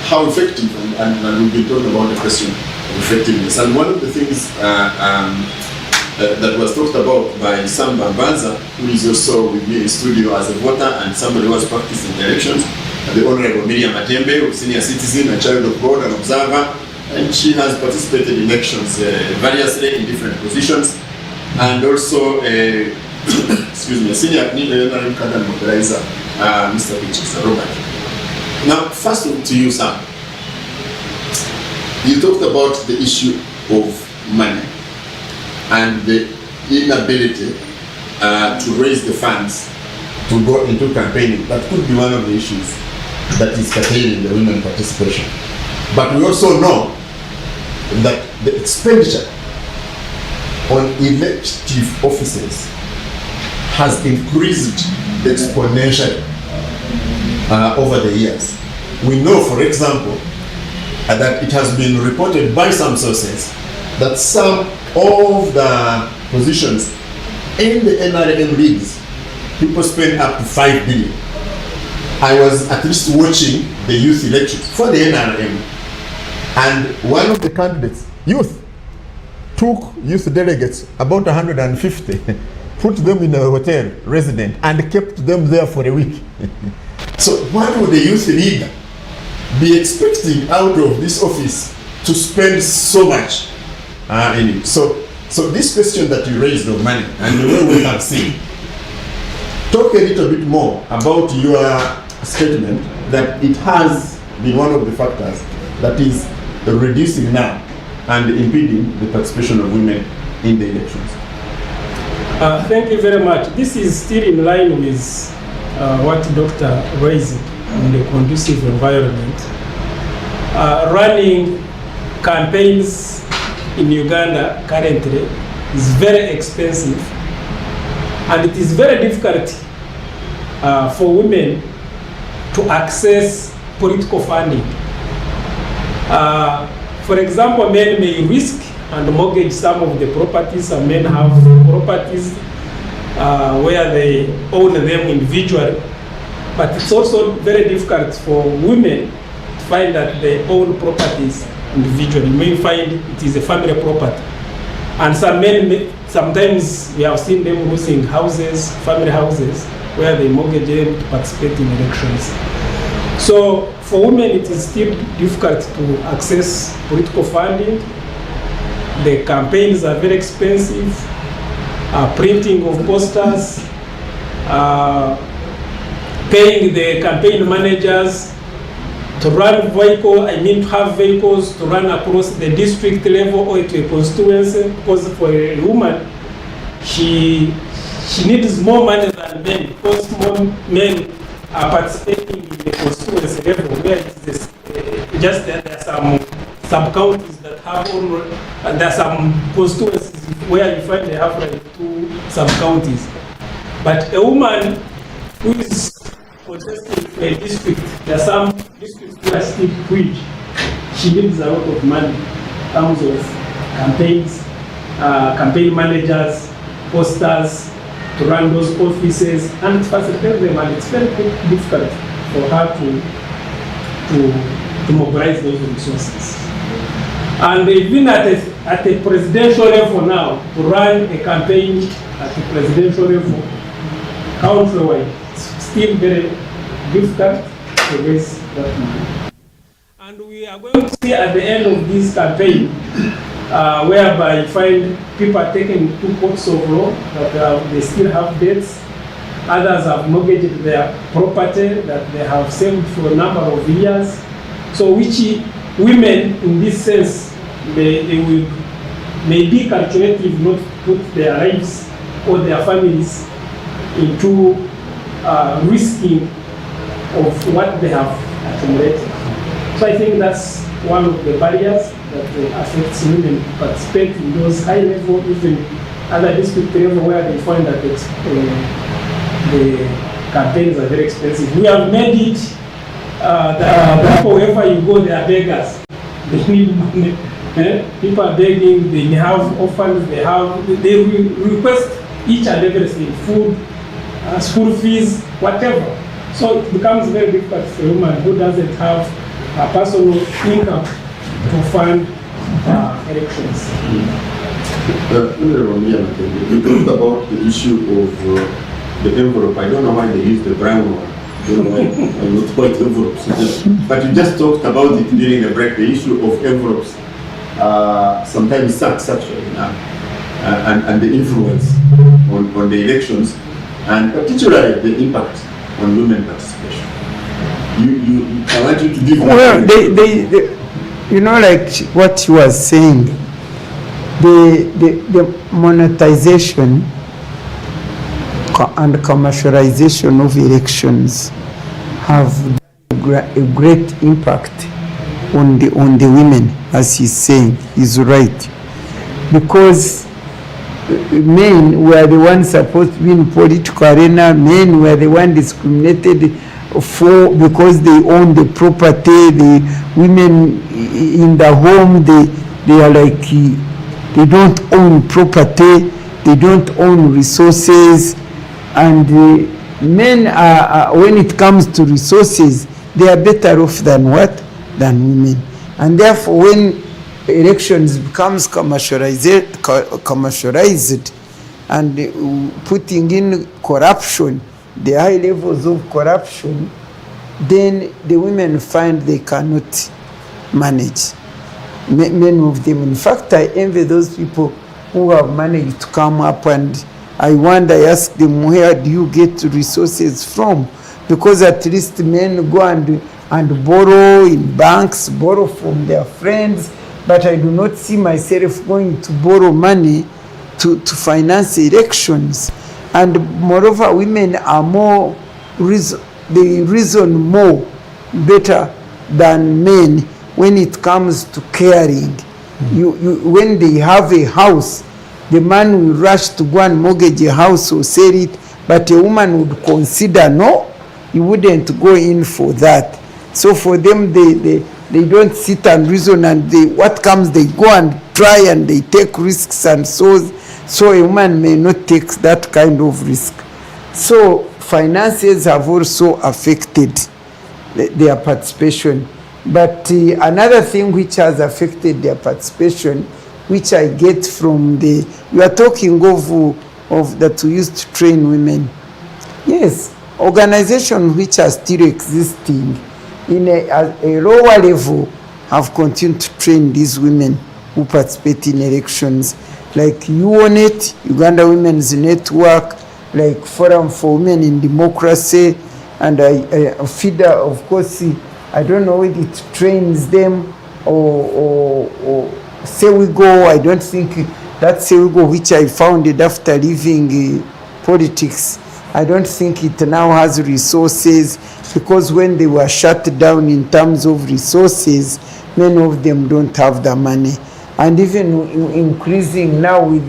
A: How effective? And we've been talking about the question of effectiveness. And one of the things that was talked about by Sam Bambanza, who is also with me in studio as a voter and somebody who has practiced in the elections, the Honorable Miriam Matembe, a senior citizen, a child of God, an observer, and she has participated in elections variously in different positions, and also excuse me, a senior Canada mobilizer, Mr. Richard Robert. Now, first to you, Sam. You talked about the issue of money and the inability to raise the funds to go into campaigning. That could be one of the issues that is curtailing the women participation. But we also know that the expenditure on elective offices has increased exponentially over the years. We know, for example, that it has been reported by some sources that some of the positions in the NRM leagues, people spend up to 5 billion. I was at least watching the youth elections for the NRM, and one of the candidates, youth, took youth delegates, about 150, put them in a hotel resident and kept them there for a week. So what would the youth leader be expecting out of this office to spend so much in it? So this question that you raised of money and the way we have seen, talk a little bit more about your statement that it has been one of the factors that is reducing now and impeding the participation of women in the elections.
B: Thank you very much. This is still in line with what Dr. raised in the conducive environment. Running campaigns in Uganda currently is very expensive, and it is very difficult for women to access political funding. For example, men may risk and mortgage some of the properties. Some men have properties where they own them individually, but it's also very difficult for women to find that they own properties individually. You may find it is a family property, and some men sometimes we have seen them losing houses, family houses, where they mortgage them to participate in elections. So for women, it is still difficult to access political funding. The campaigns are very expensive. Printing of posters, paying the campaign managers to run to have vehicles to run across the district level or to a constituency, because for a woman, she needs more money than men, because more men are participating in the constituency level, where it is just that there are some counties that have only, and there are some constituencies where you find they have like 2 sub-counties. But a woman who is contesting a district, there are some districts who are still huge. She needs a lot of money in terms of campaigns, campaign managers, posters, to run those offices and facilitate them, and it's very difficult for her to mobilize those resources. And even at a presidential level now, to run a campaign at the presidential level, countrywide, it's still very difficult to raise that money. And we are going to see at the end of this campaign, whereby you find people are taking 2 courts of law, that they still have debts. Others have mortgaged their property that they have saved for a number of years. So which women, in this sense, they will may be calculative not to put their lives or their families into risking of what they have accumulated. So I think that's one of the barriers that affects women to participate in those high level, even other district level, where they find that the campaigns are very expensive. We have made it that wherever you go, they are beggars. They need money. People are begging. They have orphans. They request each and everything: food, school fees, whatever. So it becomes very difficult for a woman who doesn't have a personal income to fund elections.
E: You talked about the issue of the envelope. I don't know why they use the brown one. I don't know why I'm not quite envelopes. But you just talked about it during the break, the issue of envelopes. Sometimes sacks actually, and the influence on the elections, and particularly the impact on women participation. I want you to give.
C: Well, they you know, like what you were saying, the monetization and commercialization of elections have a great impact on the women, as he's saying. He's right, because men were the ones supposed to be in political arena. Men were the ones discriminated for because they own the property. The women in the home, they are like, they don't own property, they don't own resources, and men are, when it comes to resources, they are better off than what? Than women. And therefore, when elections becomes commercialized and putting in corruption, the high levels of corruption, then the women find they cannot manage. Many of them, in fact, I envy those people who have managed to come up, and I wonder, I ask them, where do you get resources from? Because at least men go and borrow in banks, borrow from their friends, but I do not see myself going to borrow money to finance elections. And moreover, women are more, they reason more better than men when it comes to caring. When they have a house, the man will rush to go and mortgage a house or sell it, but a woman would consider, no, you wouldn't go in for that. So for them, they don't sit and reason, and what comes, they go and try and they take risks, and so a woman may not take that kind of risk. So finances have also affected their participation. But another thing which has affected their participation, which I get from you are talking of that we used to train women. Yes, organizations which are still existing in a lower level have continued to train these women who participate in elections, like UONET, Uganda Women's Network, like Forum for Women in Democracy, and FIDA, of course. I don't know if it trains them, or Sewigo. I don't think that Sewigo, which I founded after leaving politics, I don't think it now has resources, because when they were shut down in terms of resources, many of them don't have the money. And even increasing now with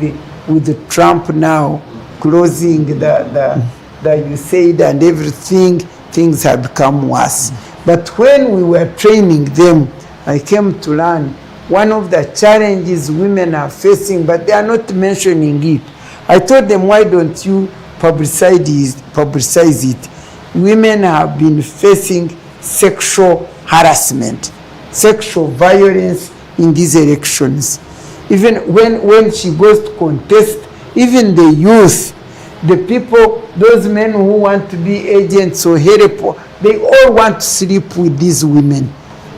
C: the Trump now closing the USAID and everything, things have become worse. But when we were training them, I came to learn one of the challenges women are facing, but they are not mentioning it. I told them, why don't you publicize it? Women have been facing sexual harassment, sexual violence in these elections. Even when she goes to contest, even the youth, the people, those men who want to be agents or They all want to sleep with these women.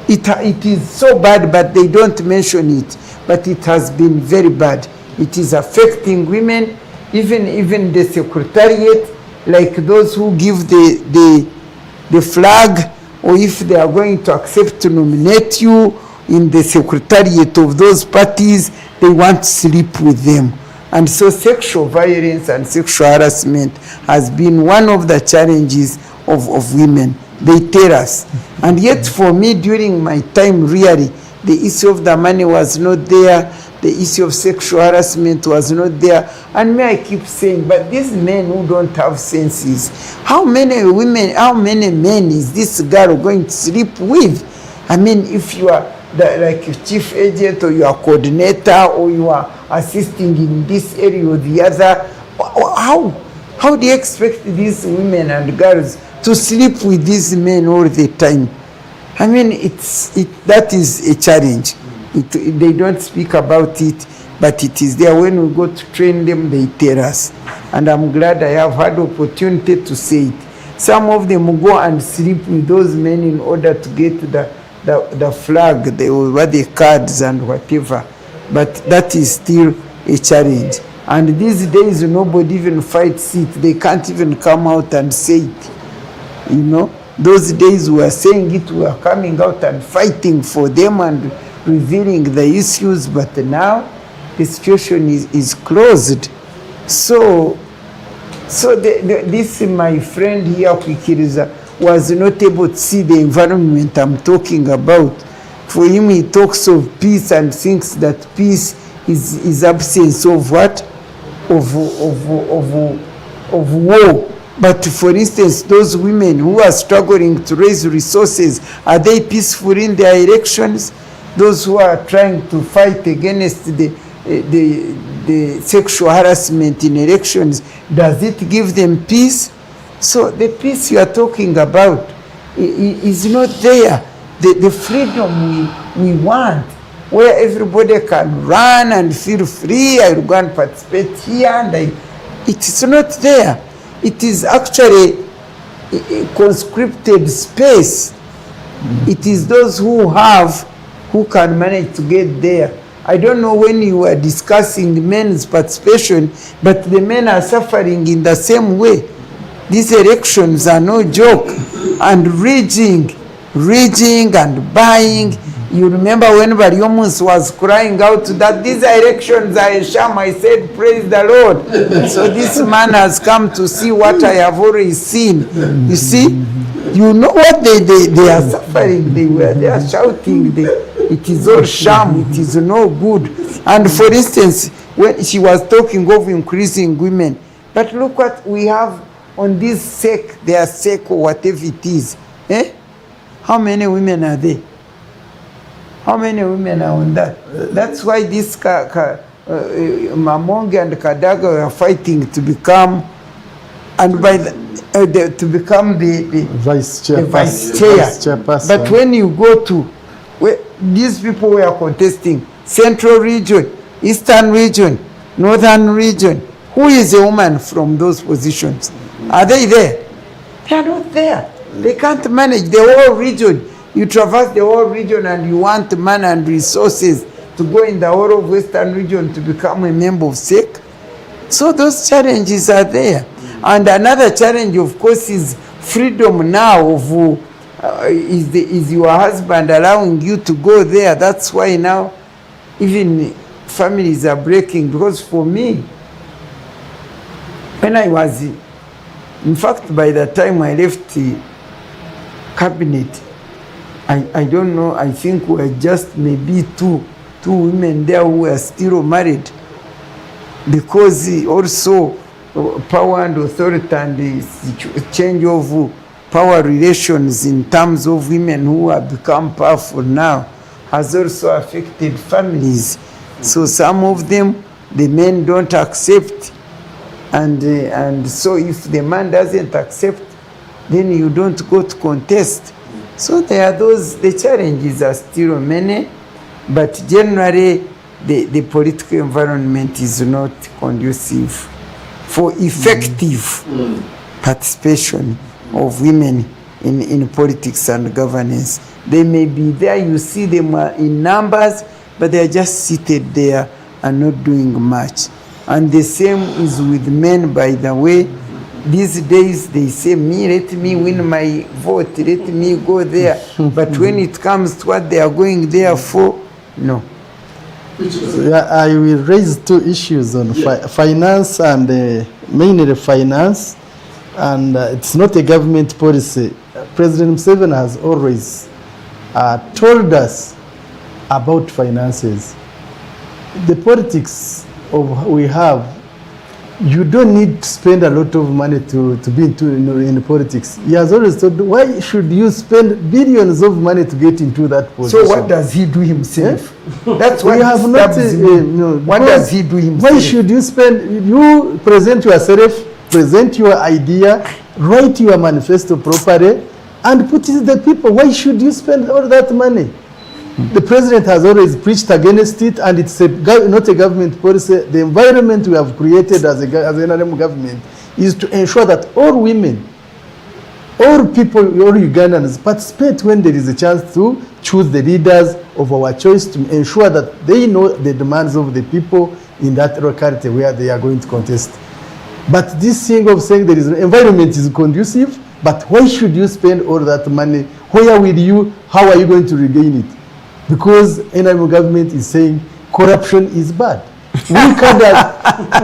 C: It is so bad, but they don't mention it. But it has been very bad. It is affecting women, even the secretariat, like those who give the flag, or if they are going to accept to nominate you in the secretariat of those parties, they want to sleep with them. And so sexual violence and sexual harassment has been one of the challenges of women. They tell us. And yet for me, during my time, really, the issue of the money was not there. The issue of sexual harassment was not there. And may I keep saying, but these men who don't have senses, how many women, how many men is this girl going to sleep with? I mean, if you are like a chief agent, or you are coordinator, or you are assisting in this area or the other, how do you expect these women and girls to sleep with these men all the time? I mean, that is a challenge. They don't speak about it, but it is there. When we go to train them, they tell us. And I'm glad I have had opportunity to say it. Some of them go and sleep with those men in order to get the flag, the cards and whatever. But that is still a challenge. And these days, nobody even fights it. They can't even come out and say it. You know, those days we were saying it, we are coming out and fighting for them and revealing the issues, but now the situation is closed. So this my friend here, Kwikiriza, was not able to see the environment I'm talking about. For him, he talks of peace and thinks that peace is absence of what? Of war. But for instance, those women who are struggling to raise resources, are they peaceful in their elections? Those who are trying to fight against the sexual harassment in elections, does it give them peace? So the peace you are talking about is not there. The freedom we want, where everybody can run and feel free, I will go and participate here, and it is not there. It is actually a conscripted space. It is those who can manage to get there. I don't know when you were discussing men's participation, but the men are suffering in the same way. These elections are no joke, and rigging and buying. You remember when Baryomus was crying out that these elections are a sham, I said, praise the Lord. So this man has come to see what I have already seen. You see, you know what they are suffering. They are shouting, it is all sham, it is no good. And for instance, when she was talking of increasing women, but look what we have on this sec, their sec or whatever it is. How many women are there? How many women are on that? That's why this Mamonge and Kadaga are fighting to become, and to become the vice chairperson. But when you go to these people were contesting Central Region, Eastern Region, Northern Region, who is a woman from those positions? Are they there? They are not there. They can't manage the whole region. You traverse the whole region and you want man and resources to go in the whole of Western region to become a member of SEC. So those challenges are there. And another challenge, of course, is freedom now of is your husband allowing you to go there. That's why now even families are breaking. Because for me, when I was, in fact, by the time I left the cabinet, I don't know, I think we were just maybe two women there who were still married, because also power and authority and the change of power relations in terms of women who have become powerful now has also affected families. So some of them, the men don't accept, and so if the man doesn't accept, then you don't go to contest. So there are the challenges are still many, but generally the political environment is not conducive for effective participation of women in politics and governance. They may be there, you see them in numbers, but they are just seated there and not doing much. And the same is with men, by the way. These days they say, let me win my vote, let me go there. But when it comes to what they are going there for, no.
D: I will raise two issues on finance and mainly finance. And it's not a government policy. President Museveni has always told us about finances. The politics we have, you don't need to spend a lot of money to be in politics. He has always told, why should you spend billions of money to get into that position?
C: So what does he do himself? That's what
D: we have not,
C: what does he do himself?
D: Why should you spend, you present yourself, present your idea, write your manifesto properly, and put it to the people. Why should you spend all that money? The president has always preached against it, and it's not a government policy. The environment we have created as an NRM government is to ensure that all women, all people, all Ugandans participate when there is a chance to choose the leaders of our choice, to ensure that they know the demands of the people in that locality where they are going to contest. But this thing of saying there is an environment is conducive, but why should you spend all that money? Where will you, how are you going to regain it? Because NRM government is saying corruption is bad. We cadre,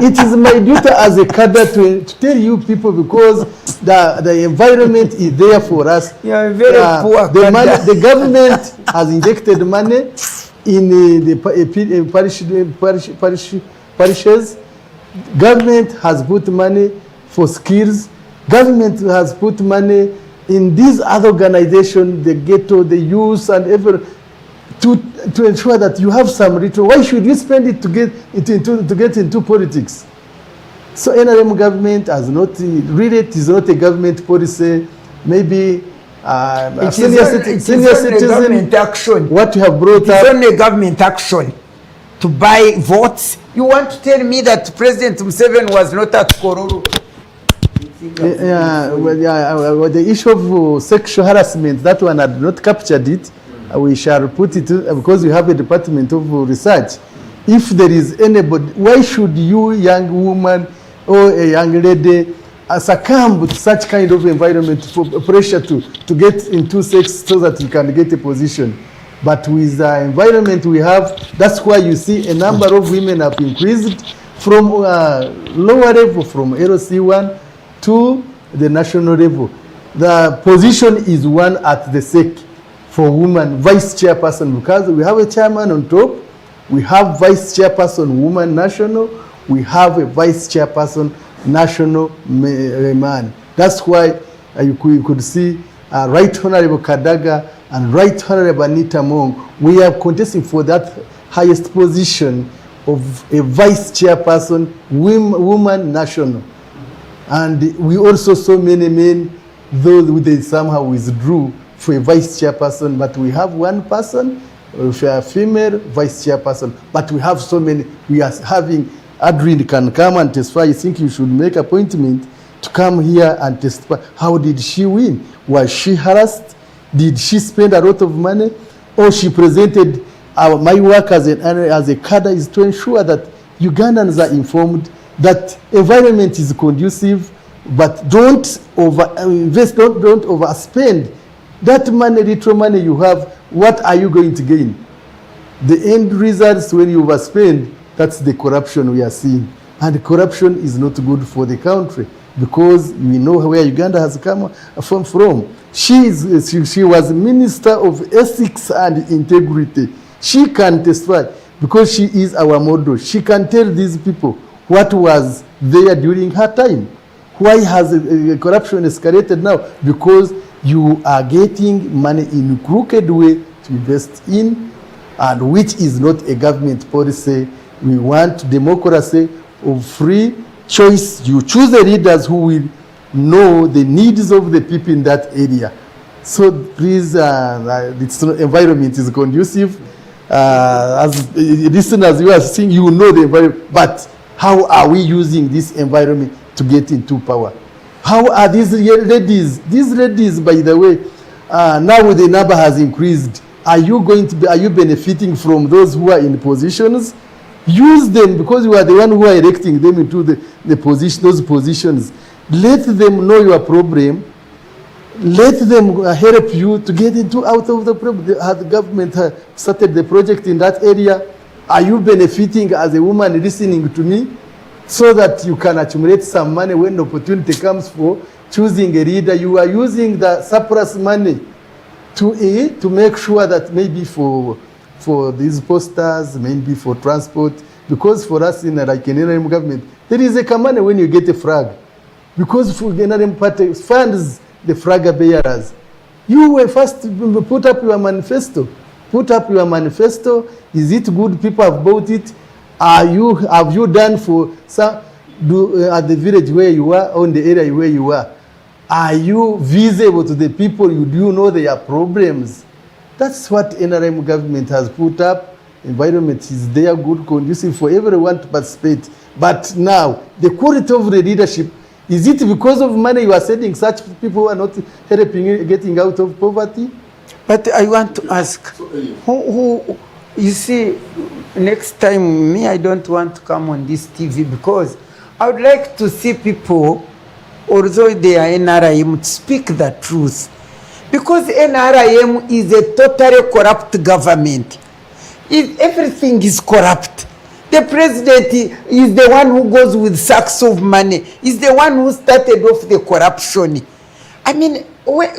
D: it is my duty as a cadre to tell you people, because the environment is there for us.
C: You are very poor.
D: The government has injected money in the parishes. Government has put money for skills. Government has put money in these other organizations, the ghetto, the youth, and every, to ensure that you have some return. Why should you spend it to get into politics? So NRM government has not really, it is not a government policy. Maybe senior citizen
C: government action.
D: What you have brought
C: It's
D: up.
C: only government action to buy votes. You want to tell me that President Museveni was not at Kororo?
D: The issue of sexual harassment, that one had not captured it. We shall put it, because we have a department of research. If there is anybody, why should you, young woman or a young lady, succumb to such kind of environment, for pressure to get into sex so that you can get a position? But with the environment we have, that's why you see a number of women have increased from lower level, from LC1 to the national level. The position is one at the SEC for woman vice chairperson, because we have a chairman on top, we have vice chairperson woman national, we have a vice chairperson national man. That's why you could see Right Honorable Kadaga and Right Honorable Anita Mong, we are contesting for that highest position of a vice chairperson woman national. And we also saw many men, though they somehow withdrew for a vice chairperson, but we have one person, a female vice chairperson, but we have so many. We are having, Adrian can come and testify. I think you should make appointment to come here and testify. How did she win? Was she harassed? Did she spend a lot of money? Or she presented, my work as a cadre is to ensure that Ugandans are informed, that environment is conducive, but don't over-invest, don't overspend. That money, little money you have, what are you going to gain? The end results when you overspend, that's the corruption we are seeing. And corruption is not good for the country, because we know where Uganda has come from. She was Minister of Ethics and Integrity. She can testify, because she is our model. She can tell these people what was there during her time. Why has corruption escalated now? Because you are getting money in a crooked way to invest in, and which is not a government policy. We want democracy of free choice. You choose the leaders who will know the needs of the people in that area. So please, its environment is conducive. As listeners, you are seeing, you know the environment, but how are we using this environment to get into power? How are these ladies? These ladies, by the way, now the number has increased. Are you benefiting from those who are in positions? Use them, because you are the one who are electing them into the position, those positions. Let them know your problem. Let them help you to get out of the problem. The government started the project in that area. Are you benefiting as a woman listening to me, so that you can accumulate some money when the opportunity comes for choosing a leader? You are using the surplus money to make sure that maybe for these posters, maybe for transport, because for us in like an NRM government, there is a money when you get a flag, because for NRM party funds the flag bearers. You were first put up your manifesto. Put up your manifesto. Is it good? People have bought it. Have you done for some at the village where you are, or in the area where you are? Are you visible to the people? Do you know their problems? That's what NRM government has put up. Environment is there, good, conducive for everyone to participate. But now, the quality of the leadership, is it because of money you are sending such people who are not helping you getting out of poverty?
C: But I want to ask, who you see, next time, me, I don't want to come on this TV, because I would like to see people, although they are NRM, to speak the truth. Because NRM is a totally corrupt government. Everything is corrupt. The president is the one who goes with sacks of money. Is the one who started off the corruption. I mean,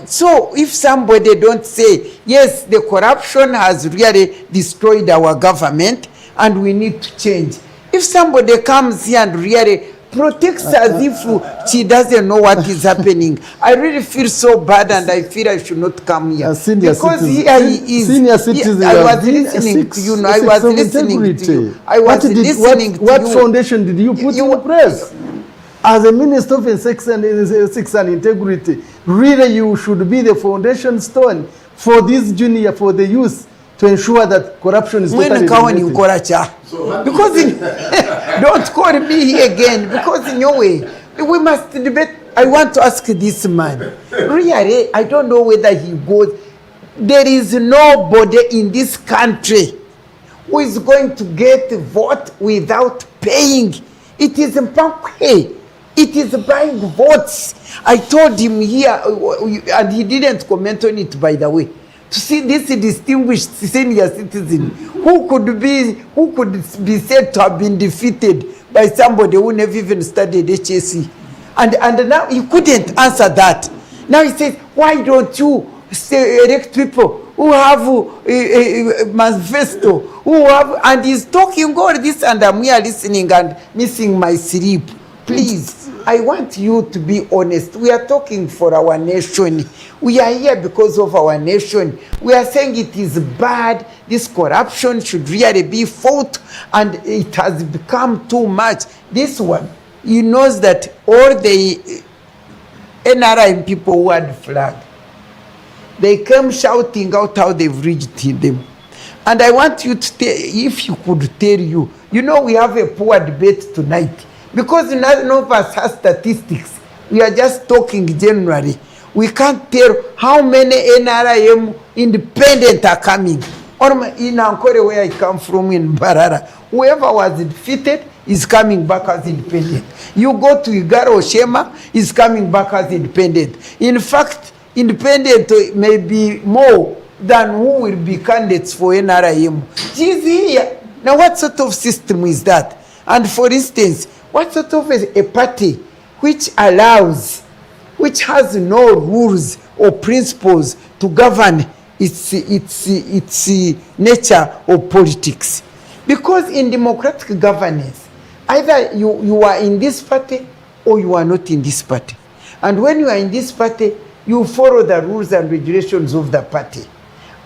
C: so if somebody don't say, yes, the corruption has really destroyed our government and we need to change. If somebody comes here and really protects as if she doesn't know what is happening, I really feel so bad, and I feel I should not come here. Because here he is.
D: Senior citizen,
C: I was listening to you. I was listening to you. I was listening to you.
D: What foundation did you put in place? As a Minister of Ethics and Integrity, really you should be the foundation stone for this junior, for the youth, to ensure that corruption is totally eliminated.
C: Because don't call me here again, because in your way, we must debate. I want to ask this man, really, I don't know whether he goes, there is nobody in this country who is going to get a vote without paying. It is Mpankwe. It is buying votes. I told him here, and he didn't comment on it, by the way, to see this distinguished senior citizen who could be said to have been defeated by somebody who never even studied HSC. And now he couldn't answer that. Now he says, why don't you elect people who have a manifesto, who have, and he's talking all this, and I'm here listening and missing my sleep. Please, I want you to be honest. We are talking for our nation. We are here because of our nation. We are saying it is bad. This corruption should really be fought, and it has become too much. This one, he knows that all the NRM people who had flag, they came shouting out how they've reached them. And I want you to tell, if you could tell you know, we have a poor debate tonight. Because none of us has statistics. We are just talking generally. We can't tell how many NRM independent are coming. Or in Ankore, where I come from, in Barara, whoever was defeated is coming back as independent. You go to Igaro Shema, is coming back as independent. In fact, independent may be more than who will be candidates for NRM. She's here. Now, what sort of system is that? And for instance, what sort of a party which allows, which has no rules or principles to govern its nature of politics? Because in democratic governance, either you are in this party or you are not in this party. And when you are in this party, you follow the rules and regulations of the party.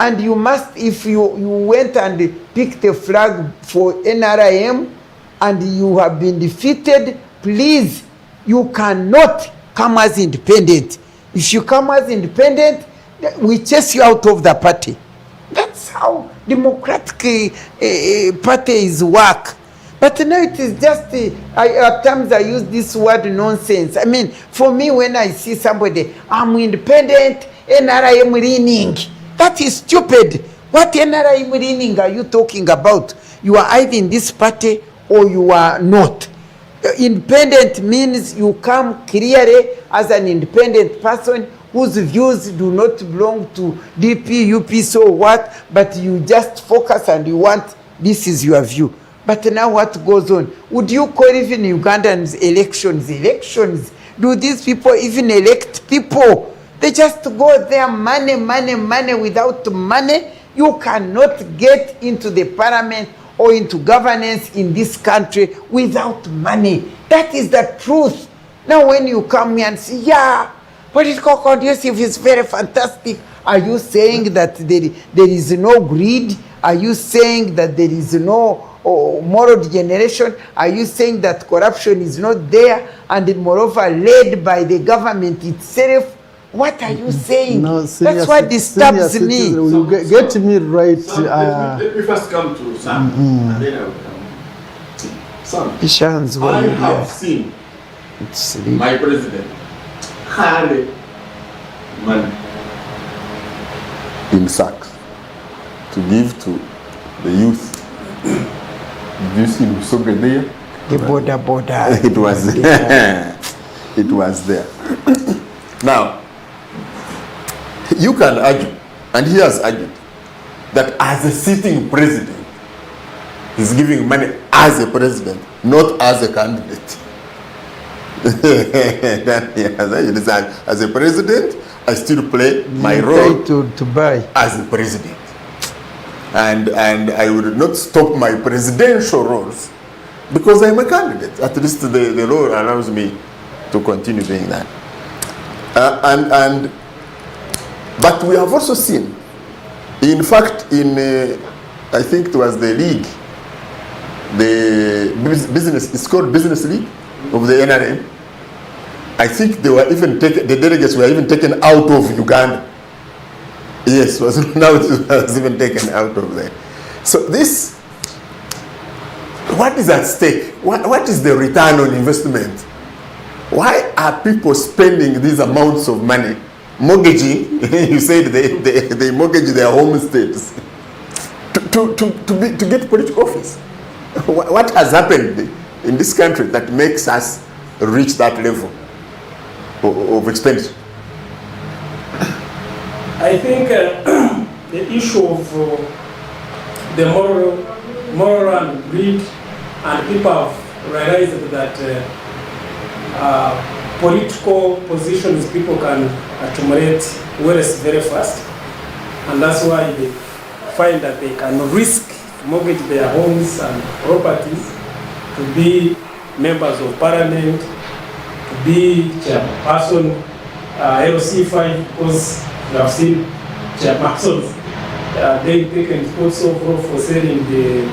C: And you must, if you went and picked a flag for NRM, and you have been defeated, please, you cannot come as independent. If you come as independent, we chase you out of the party. That's how democratic parties work. But now it is just, at times I use this word nonsense. I mean, for me, when I see somebody, I'm independent, NRM leaning, that is stupid. What NRM leaning are you talking about? You are either in this party or you are not. Independent means you come clearly as an independent person whose views do not belong to DP, UP, so what, but you just focus and you want, this is your view. But now what goes on? Would you call even Ugandans elections? Elections? Do these people even elect people? They just go there, money, money, money. Without money, you cannot get into the parliament or into governance in this country without money. That is the truth. Now when you come here and say, yeah, political conducive is very fantastic, are you saying that there is no greed? Are you saying that there is no moral degeneration? Are you saying that corruption is not there and moreover led by the government itself? What are you saying?
D: No,
C: that's what disturbs me.
D: You get me right.
E: Let me first come to Sam, and then I will come. Sam, I have seen my president carry money
A: In sacks to give to the youth. Did you see Musoge there?
C: The border.
A: It was it was there. Now, you can argue, and he has argued, that as a sitting president, he's giving money as a president, not as a candidate. As a president, I still play my role
C: to buy
A: as a president. And I would not stop my presidential roles because I'm a candidate. At least the law allows me to continue doing that. But we have also seen, in fact, I think it was the league, the business, it's called Business League of the NRM. I think they were even the delegates were even taken out of Uganda. Yes, now it was even taken out of there. So this, what is at stake? What is the return on investment? Why are people spending these amounts of money? Mortgaging, you said they mortgage their homesteads to get political office. What has happened in this country that makes us reach that level of expenditure?
B: I think the issue of the moral and greed, and people have realized that political positions people can accumulate wealth very fast, and that's why they find that they can risk mortgage their homes and properties to be members of parliament, to be chairperson, LC5, because we have seen chairpersons they taken spots for selling the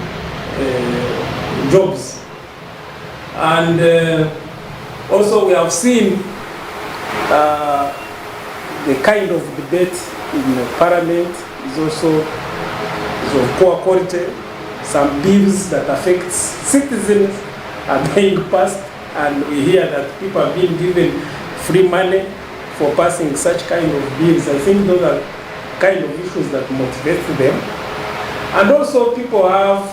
B: jobs. And also we have seen the kind of debate in the parliament is also of poor quality. Some bills that affect citizens are being passed, and we hear that people are being given free money for passing such kind of bills. I think those are kind of issues that motivate them. And also people have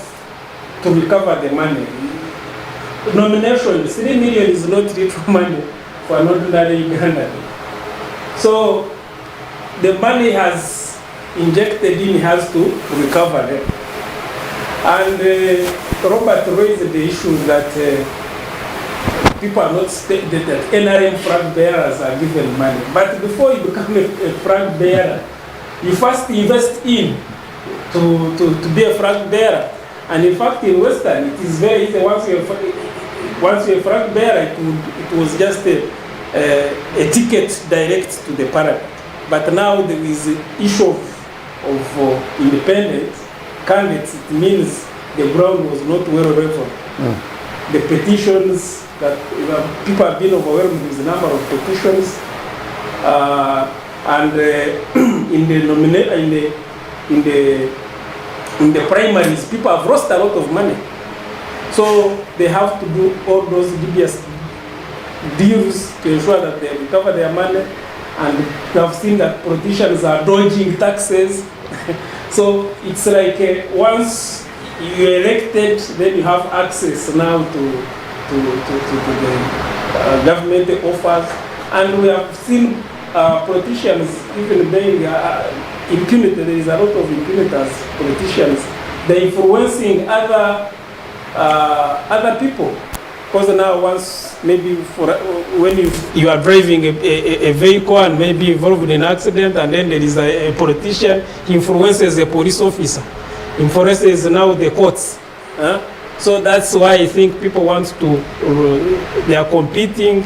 B: to recover the money. Nomination, 3 million is not little money for an ordinary Ugandan. So the money has injected in, has to recover them. And Robert raised the issue that people are not stated that NRM flag bearers are given money. But before you become a flag bearer, you first invest in to be a flag bearer. And in fact, in Western, it is very easy. Once you're a flag bearer, it was just a ticket direct to the parliament. But now there is an issue of independent candidates. It means the ground was not well leveled. The petitions that people have been overwhelmed with the number of petitions, and in the primaries, people have lost a lot of money. So they have to do all those dubious deals to ensure that they recover their money. And we have seen that politicians are dodging taxes. So it's like once you're elected, then you have access now to the government offers. And we have seen politicians even being impunity. There is a lot of impunity as politicians. They're influencing other people. Because now once maybe when you are driving a vehicle and maybe involved in an accident, and then there is a politician, he influences a police officer, influences now the courts. So that's why I think people want to, they are competing,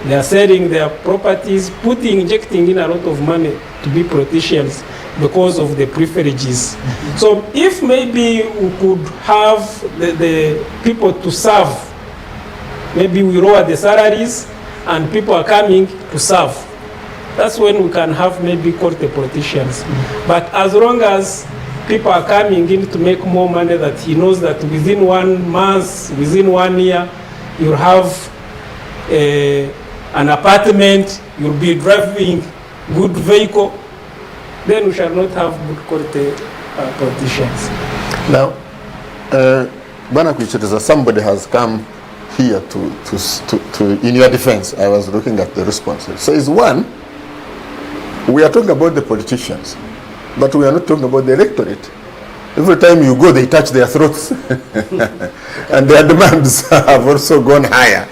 B: they are selling their properties, injecting in a lot of money to be politicians because of the privileges. So if maybe we could have the people to serve, maybe we lower the salaries and people are coming to serve. That's when we can have maybe call the politicians. But as long as people are coming in to make more money, that he knows that within 1 month, within 1 year, you'll have an apartment, you'll be driving good vehicle, then we shall not have good quality politicians.
A: Now, Bwana Kwichereza, somebody has come here to in your defense. I was looking at the response. It says, one, we are talking about the politicians, but we are not talking about the electorate. Every time you go, they touch their throats, and their demands have also gone higher.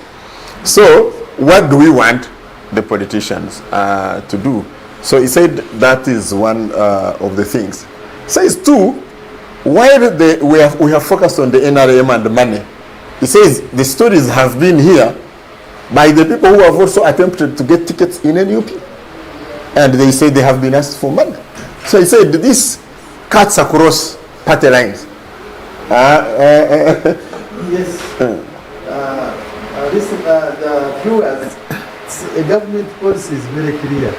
A: So, what do we want the politicians to do? So he said that is one of the things. Says two, while we have focused on the NRM and the money, he says the stories have been here by the people who have also attempted to get tickets in NUP, and they say they have been asked for money. So he said this cuts across party lines.
D: Yes. The viewers, a government policy is very clear.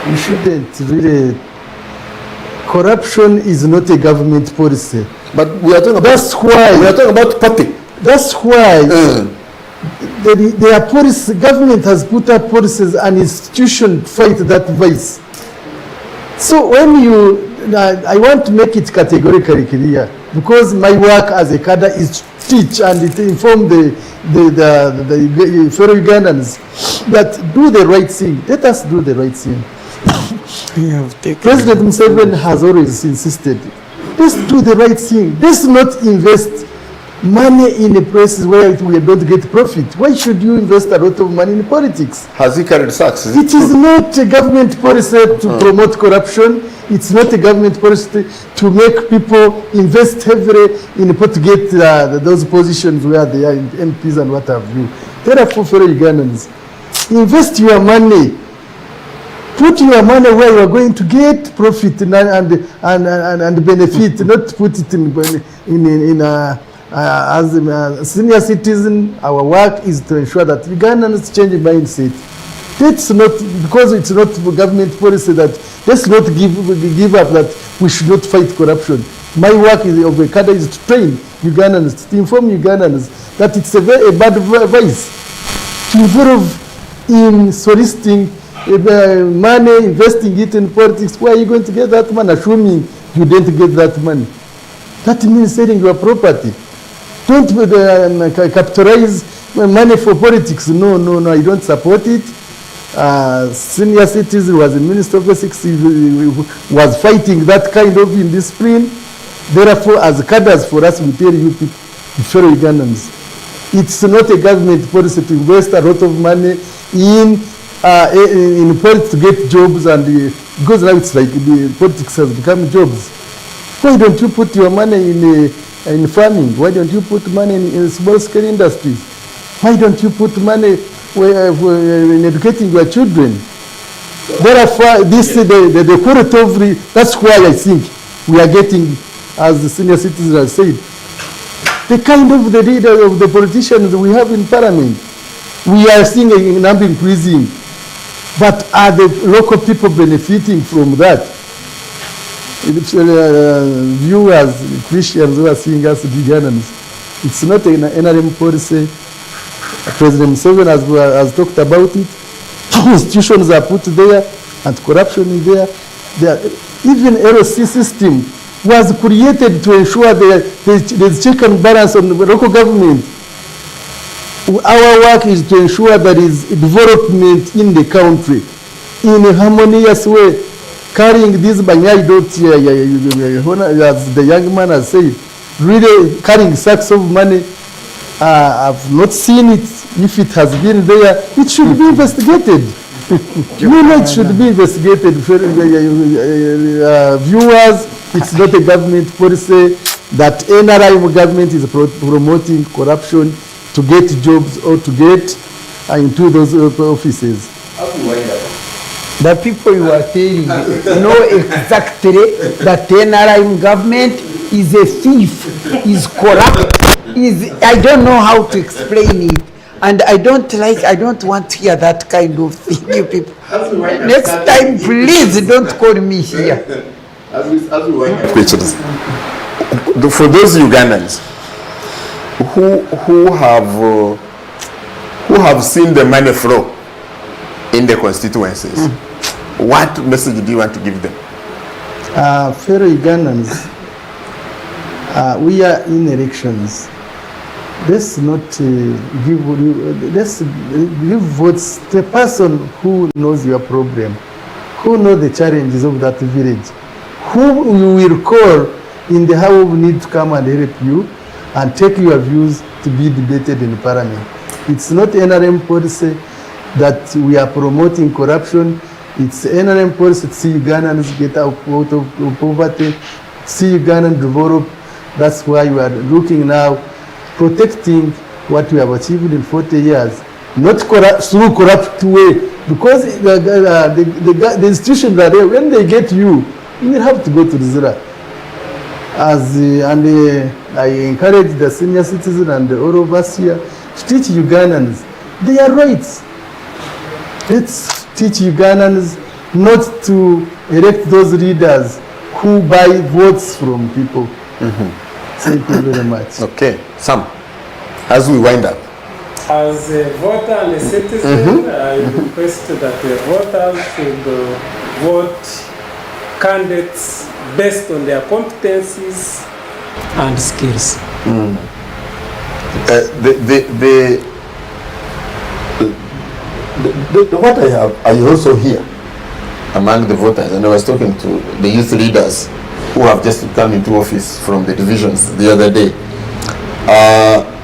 D: We shouldn't really. Corruption is not a government policy.
A: But we are talking about,
D: that's why
A: we are talking about party.
D: That's why their policy, government has put up policies and institutions fight that vice. So when I want to make it categorically clear, because my work as a cadre is to teach and to inform the fellow Ugandans that do the right thing. Let us do the right thing. President Museveni has always insisted, let's do the right thing. Let's not invest money in a place where we don't get profit. Why should you invest a lot of money in politics?
A: Has he carried sacks?
D: It is not a government policy to promote corruption. It's not a government policy to make people invest heavily in to get those positions where they are in MPs and what have you. Therefore, fellow Ugandans, invest your money. Put your money where you are going to get profit and benefit, not put it as a senior citizen. Our work is to ensure that Ugandans change mindset. That's not, because it's not government policy that let's not give up that we should not fight corruption. My work of a cadre is to train Ugandans, to inform Ugandans that it's a bad vice to involve in soliciting money, investing it in politics. Where are you going to get that money, assuming you didn't get that money? That means selling your property. Don't capitalize money for politics. No, I don't support it. Senior citizen was a minister of ethics, was fighting that kind of indiscipline. Therefore, as cadres for us, we tell you people, fellow Ugandans, it's not a government policy to invest a lot of money in politics to get jobs, and because now it's like the politics has become jobs. Why don't you put your money in farming? Why don't you put money in small scale industries? Why don't you put money in educating your children? Therefore, the quality of that's why I think we are getting, as the senior citizens have said, the kind of the leader of the politicians we have in parliament. We are seeing a number increasing, but are the local people benefiting from that? viewers, Christians who are seeing us, Ugandans, it's not an NRM policy. President Museveni has talked about it. Institutions are put there and corruption is there. Even LC system was created to ensure there's check and balance on the local government. Our work is to ensure there is development in the country in a harmonious way, carrying this Banyai dot, as the young man has said, really carrying sacks of money. I've not seen it. If it has been there, it should be investigated. It should be investigated. Viewers, it's not a government policy that NRM government is promoting corruption to get jobs or to get into those offices.
C: The people you are telling know exactly that the NRM government is a thief, is corrupt, I don't know how to explain it. And I don't want to hear that kind of thing, you people. Next time, please don't call me here.
A: Questions. For those Ugandans who have seen the money flow in the constituencies, what message do you want to give them?
D: Fellow Ugandans, we are in elections. Let's not let's give votes to a person who knows your problem, who knows the challenges of that village, who you will call in the hour of need to come and help you and take your views to be debated in Parliament. It's not NRM policy that we are promoting corruption. It's NRM policy to see Ugandans get out of poverty, see Ugandans develop. That's why we are looking now, protecting what we have achieved in 40 years, not through corrupt way, because the institutions are there. When they get you, you will have to go to the Zira. I encourage the senior citizens and all of us here to teach Ugandans their rights. Let's teach Ugandans not to elect those leaders who buy votes from people. Thank you very much.
A: Okay, Sam, as we wind up.
B: As a voter and a citizen, I request that the voters should vote candidates based on their competencies and skills.
A: What I also hear among the voters, and I was talking to the youth leaders who have just come into office from the divisions the other day,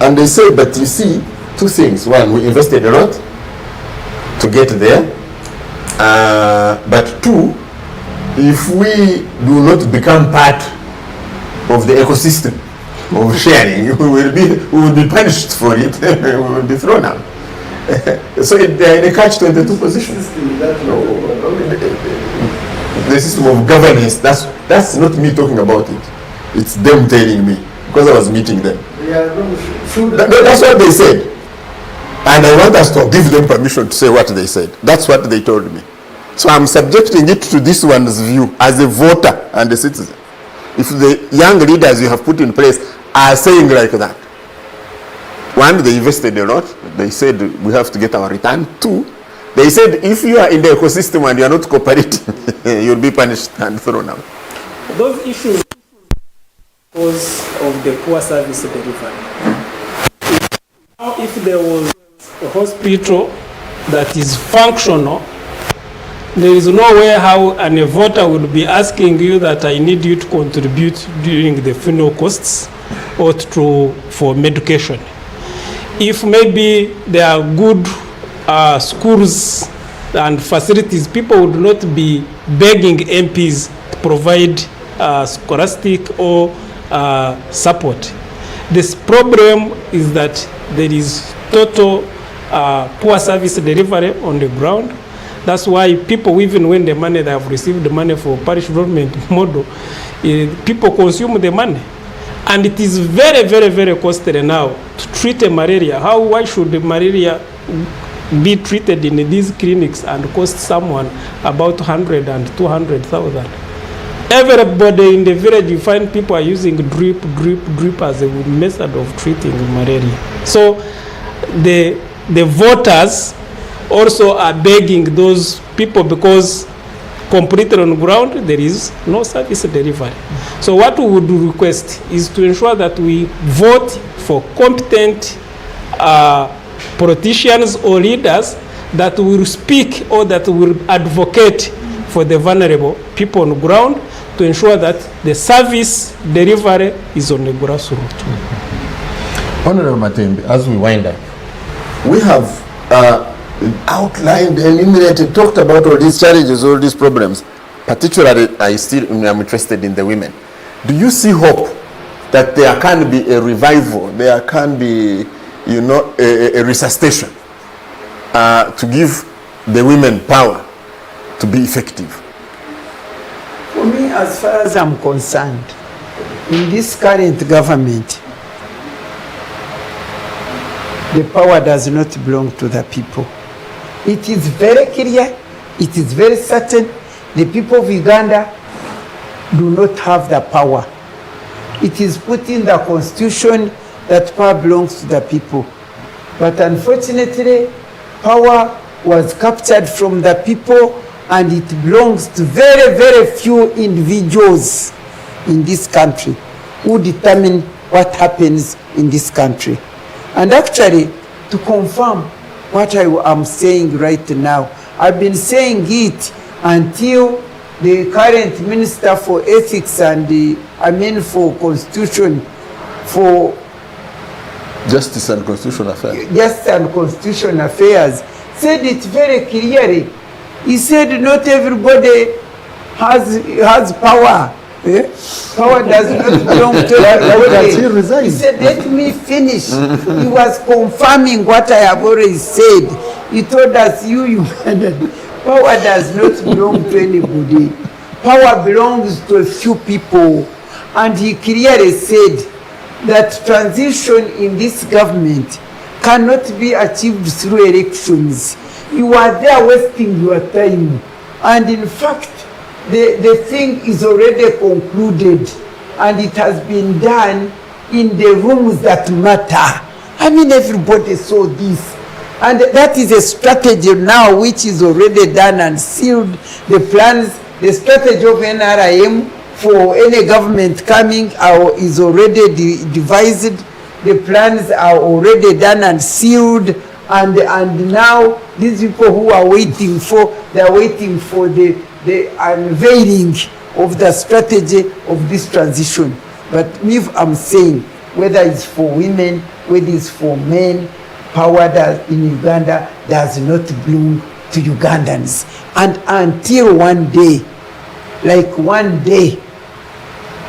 A: and they say, but you see, two things. One, we invested a lot to get there, but two, if we do not become part of the ecosystem of sharing, we will be punished for it. We will be thrown out. So they're in a catch-22 position. The system of governance, that's not me talking about it. It's them telling me, because I was meeting them. That's what they said. And I want us to give them permission to say what they said. That's what they told me. So I'm subjecting it to this one's view as a voter and a citizen. If the young leaders you have put in place are saying like that, one, they invested a lot. They said we have to get our return. Two, they said if you are in the ecosystem and you are not cooperating, you'll be punished and thrown out.
B: Those issues because of the poor service delivery. Now, if there was a hospital that is functional, there is no way how a voter would be asking you that I need you to contribute during the funeral costs or for medication. If maybe there are good schools and facilities, people would not be begging MPs to provide scholastic or support. This problem is that there is total poor service delivery on the ground. That's why people, even when the money, they have received the money for parish development model, people consume the money. And it is very, very, very costly now to treat a malaria. Why should the malaria be treated in these clinics and cost someone about 100 and 200,000? everybody in the village, you find people are using drip as a method of treating malaria. So the voters also are begging those people, because completely on the ground there is no service delivery. So what we would request is to ensure that we vote for competent politicians or leaders that will speak or that will advocate for the vulnerable people on the ground, to ensure that the service delivery is on the grassroots.
F: Honorable Matembe, as we wind up,
A: We have outlined, enumerated, talked about all these challenges, all these problems. Particularly, I still am interested in the women. Do you see hope that there can be a revival, there can be, you know, a resuscitation to give the women power to be effective?
C: For me, as far as I'm concerned, in this current government, the power does not belong to the people. It is very clear, it is very certain, the people of Uganda do not have the power. It is put in the constitution that power belongs to the people. But unfortunately, power was captured from the people, and it belongs to very, very few individuals in this country who determine what happens in this country. And actually, to confirm what I am saying right now, I've been saying it until the current Minister for Ethics and for Constitution, for
A: Justice and Constitutional Affairs.
C: Justice and Constitutional Affairs said it very clearly. He said not everybody has power. Power does not belong to everybody. He said, let me finish. He was confirming what I have already said. He told us, power does not belong to anybody. Power belongs to a few people. And he clearly said that transition in this government cannot be achieved through elections. You are there wasting your time. And in fact, the thing is already concluded, and it has been done in the rooms that matter. I mean, everybody saw this. And that is a strategy now which is already done and sealed. The plans, the strategy of NRIM for any government coming is already devised. The plans are already done and sealed. And now these people who are waiting for, they are waiting for the unveiling of the strategy of this transition. But me, I'm saying, whether it's for women, whether it's for men, power in Uganda does not belong to Ugandans. And until one day,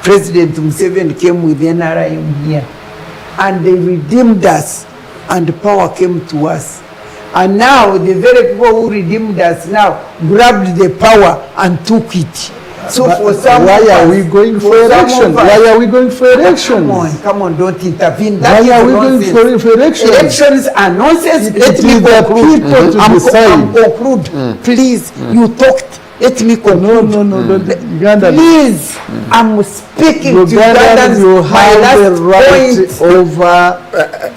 C: President Museveni came with the NRIM here, and they redeemed us, and the power came to us. And now the very people who redeemed us now grabbed the power and took it. So
D: but
C: for some,
D: why are we going for election? Why are we going for elections?
C: Come on, don't intervene.
D: Why are we going for elections?
C: Elections are nonsense. Let me conclude. Conclude. Please, you talked. Let me conclude.
D: No. Uganda,
C: please, I'm speaking to
D: Ugandans. You have the right over.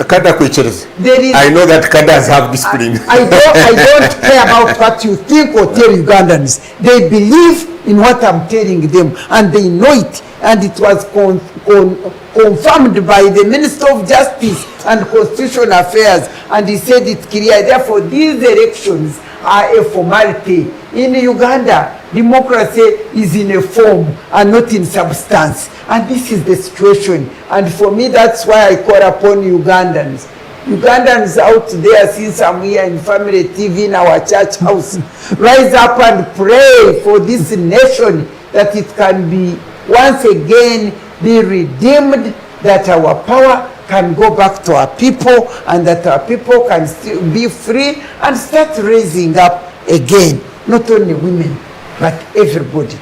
A: I know that Kadas have discipline.
C: I don't care about what you think or tell Ugandans. They believe in what I'm telling them, and they know it. And it was confirmed by the Minister of Justice and Constitutional Affairs, and he said it clearly. Therefore, these elections are a formality. In Uganda, democracy is in a form and not in substance. And this is the situation. And for me, that's why I call upon Ugandans. Ugandans out there, since I'm here in Family TV in our church house, rise up and pray for this nation, that it can be once again be redeemed, that our power can go back to our people, and that our people can still be free and start raising up again, not only women, but everybody.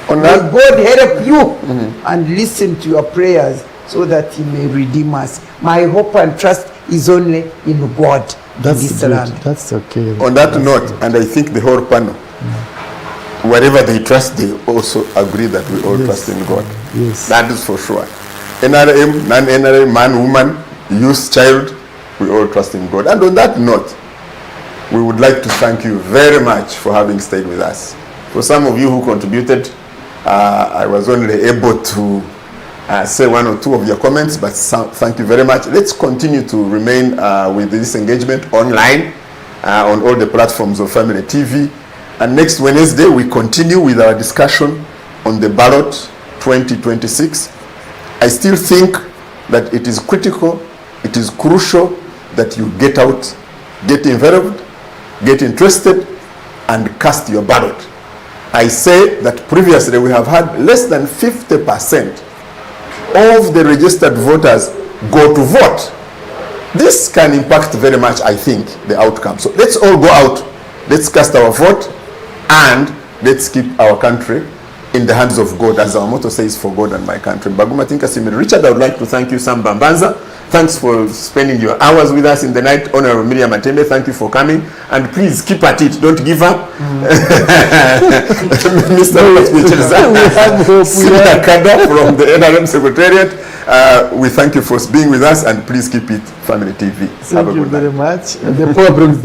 C: May God help you and listen to your prayers so that He may redeem us. My hope and trust is only in God.
D: That's
C: in this
D: good.
C: land.
D: That's okay.
A: On that note, and I think the whole panel, whatever they trust, they also agree that we all trust in God.
D: Yes.
A: That is for sure. NRM, non-NRM, man, woman, youth, child, we all trust in God. And on that note, we would like to thank you very much for having stayed with us. For some of you who contributed, I was only able to say one or two of your comments, but thank you very much. Let's continue to remain with this engagement online on all the platforms of Family TV. And next Wednesday, we continue with our discussion on the ballot 2026. I still think that it is critical, it is crucial that you get out, get involved, get interested, and cast your ballot. I say that previously we have had less than 50% of the registered voters go to vote. This can impact very much, I think, the outcome. So let's all go out, let's cast our vote, and let's keep our country in the hands of God, as our motto says, for God and my country. Baguma Tinka Simiri. Richard, I would like to thank you, Sam Bambanza. Thanks for spending your hours with us in the night. Honorable Miriam Matembe, thank you for coming. And please keep at it, don't give up. Mr. Senior Kada from the NRM Secretariat, we thank you for being with us, and please keep it Family TV.
D: Thank you very much. The poor brings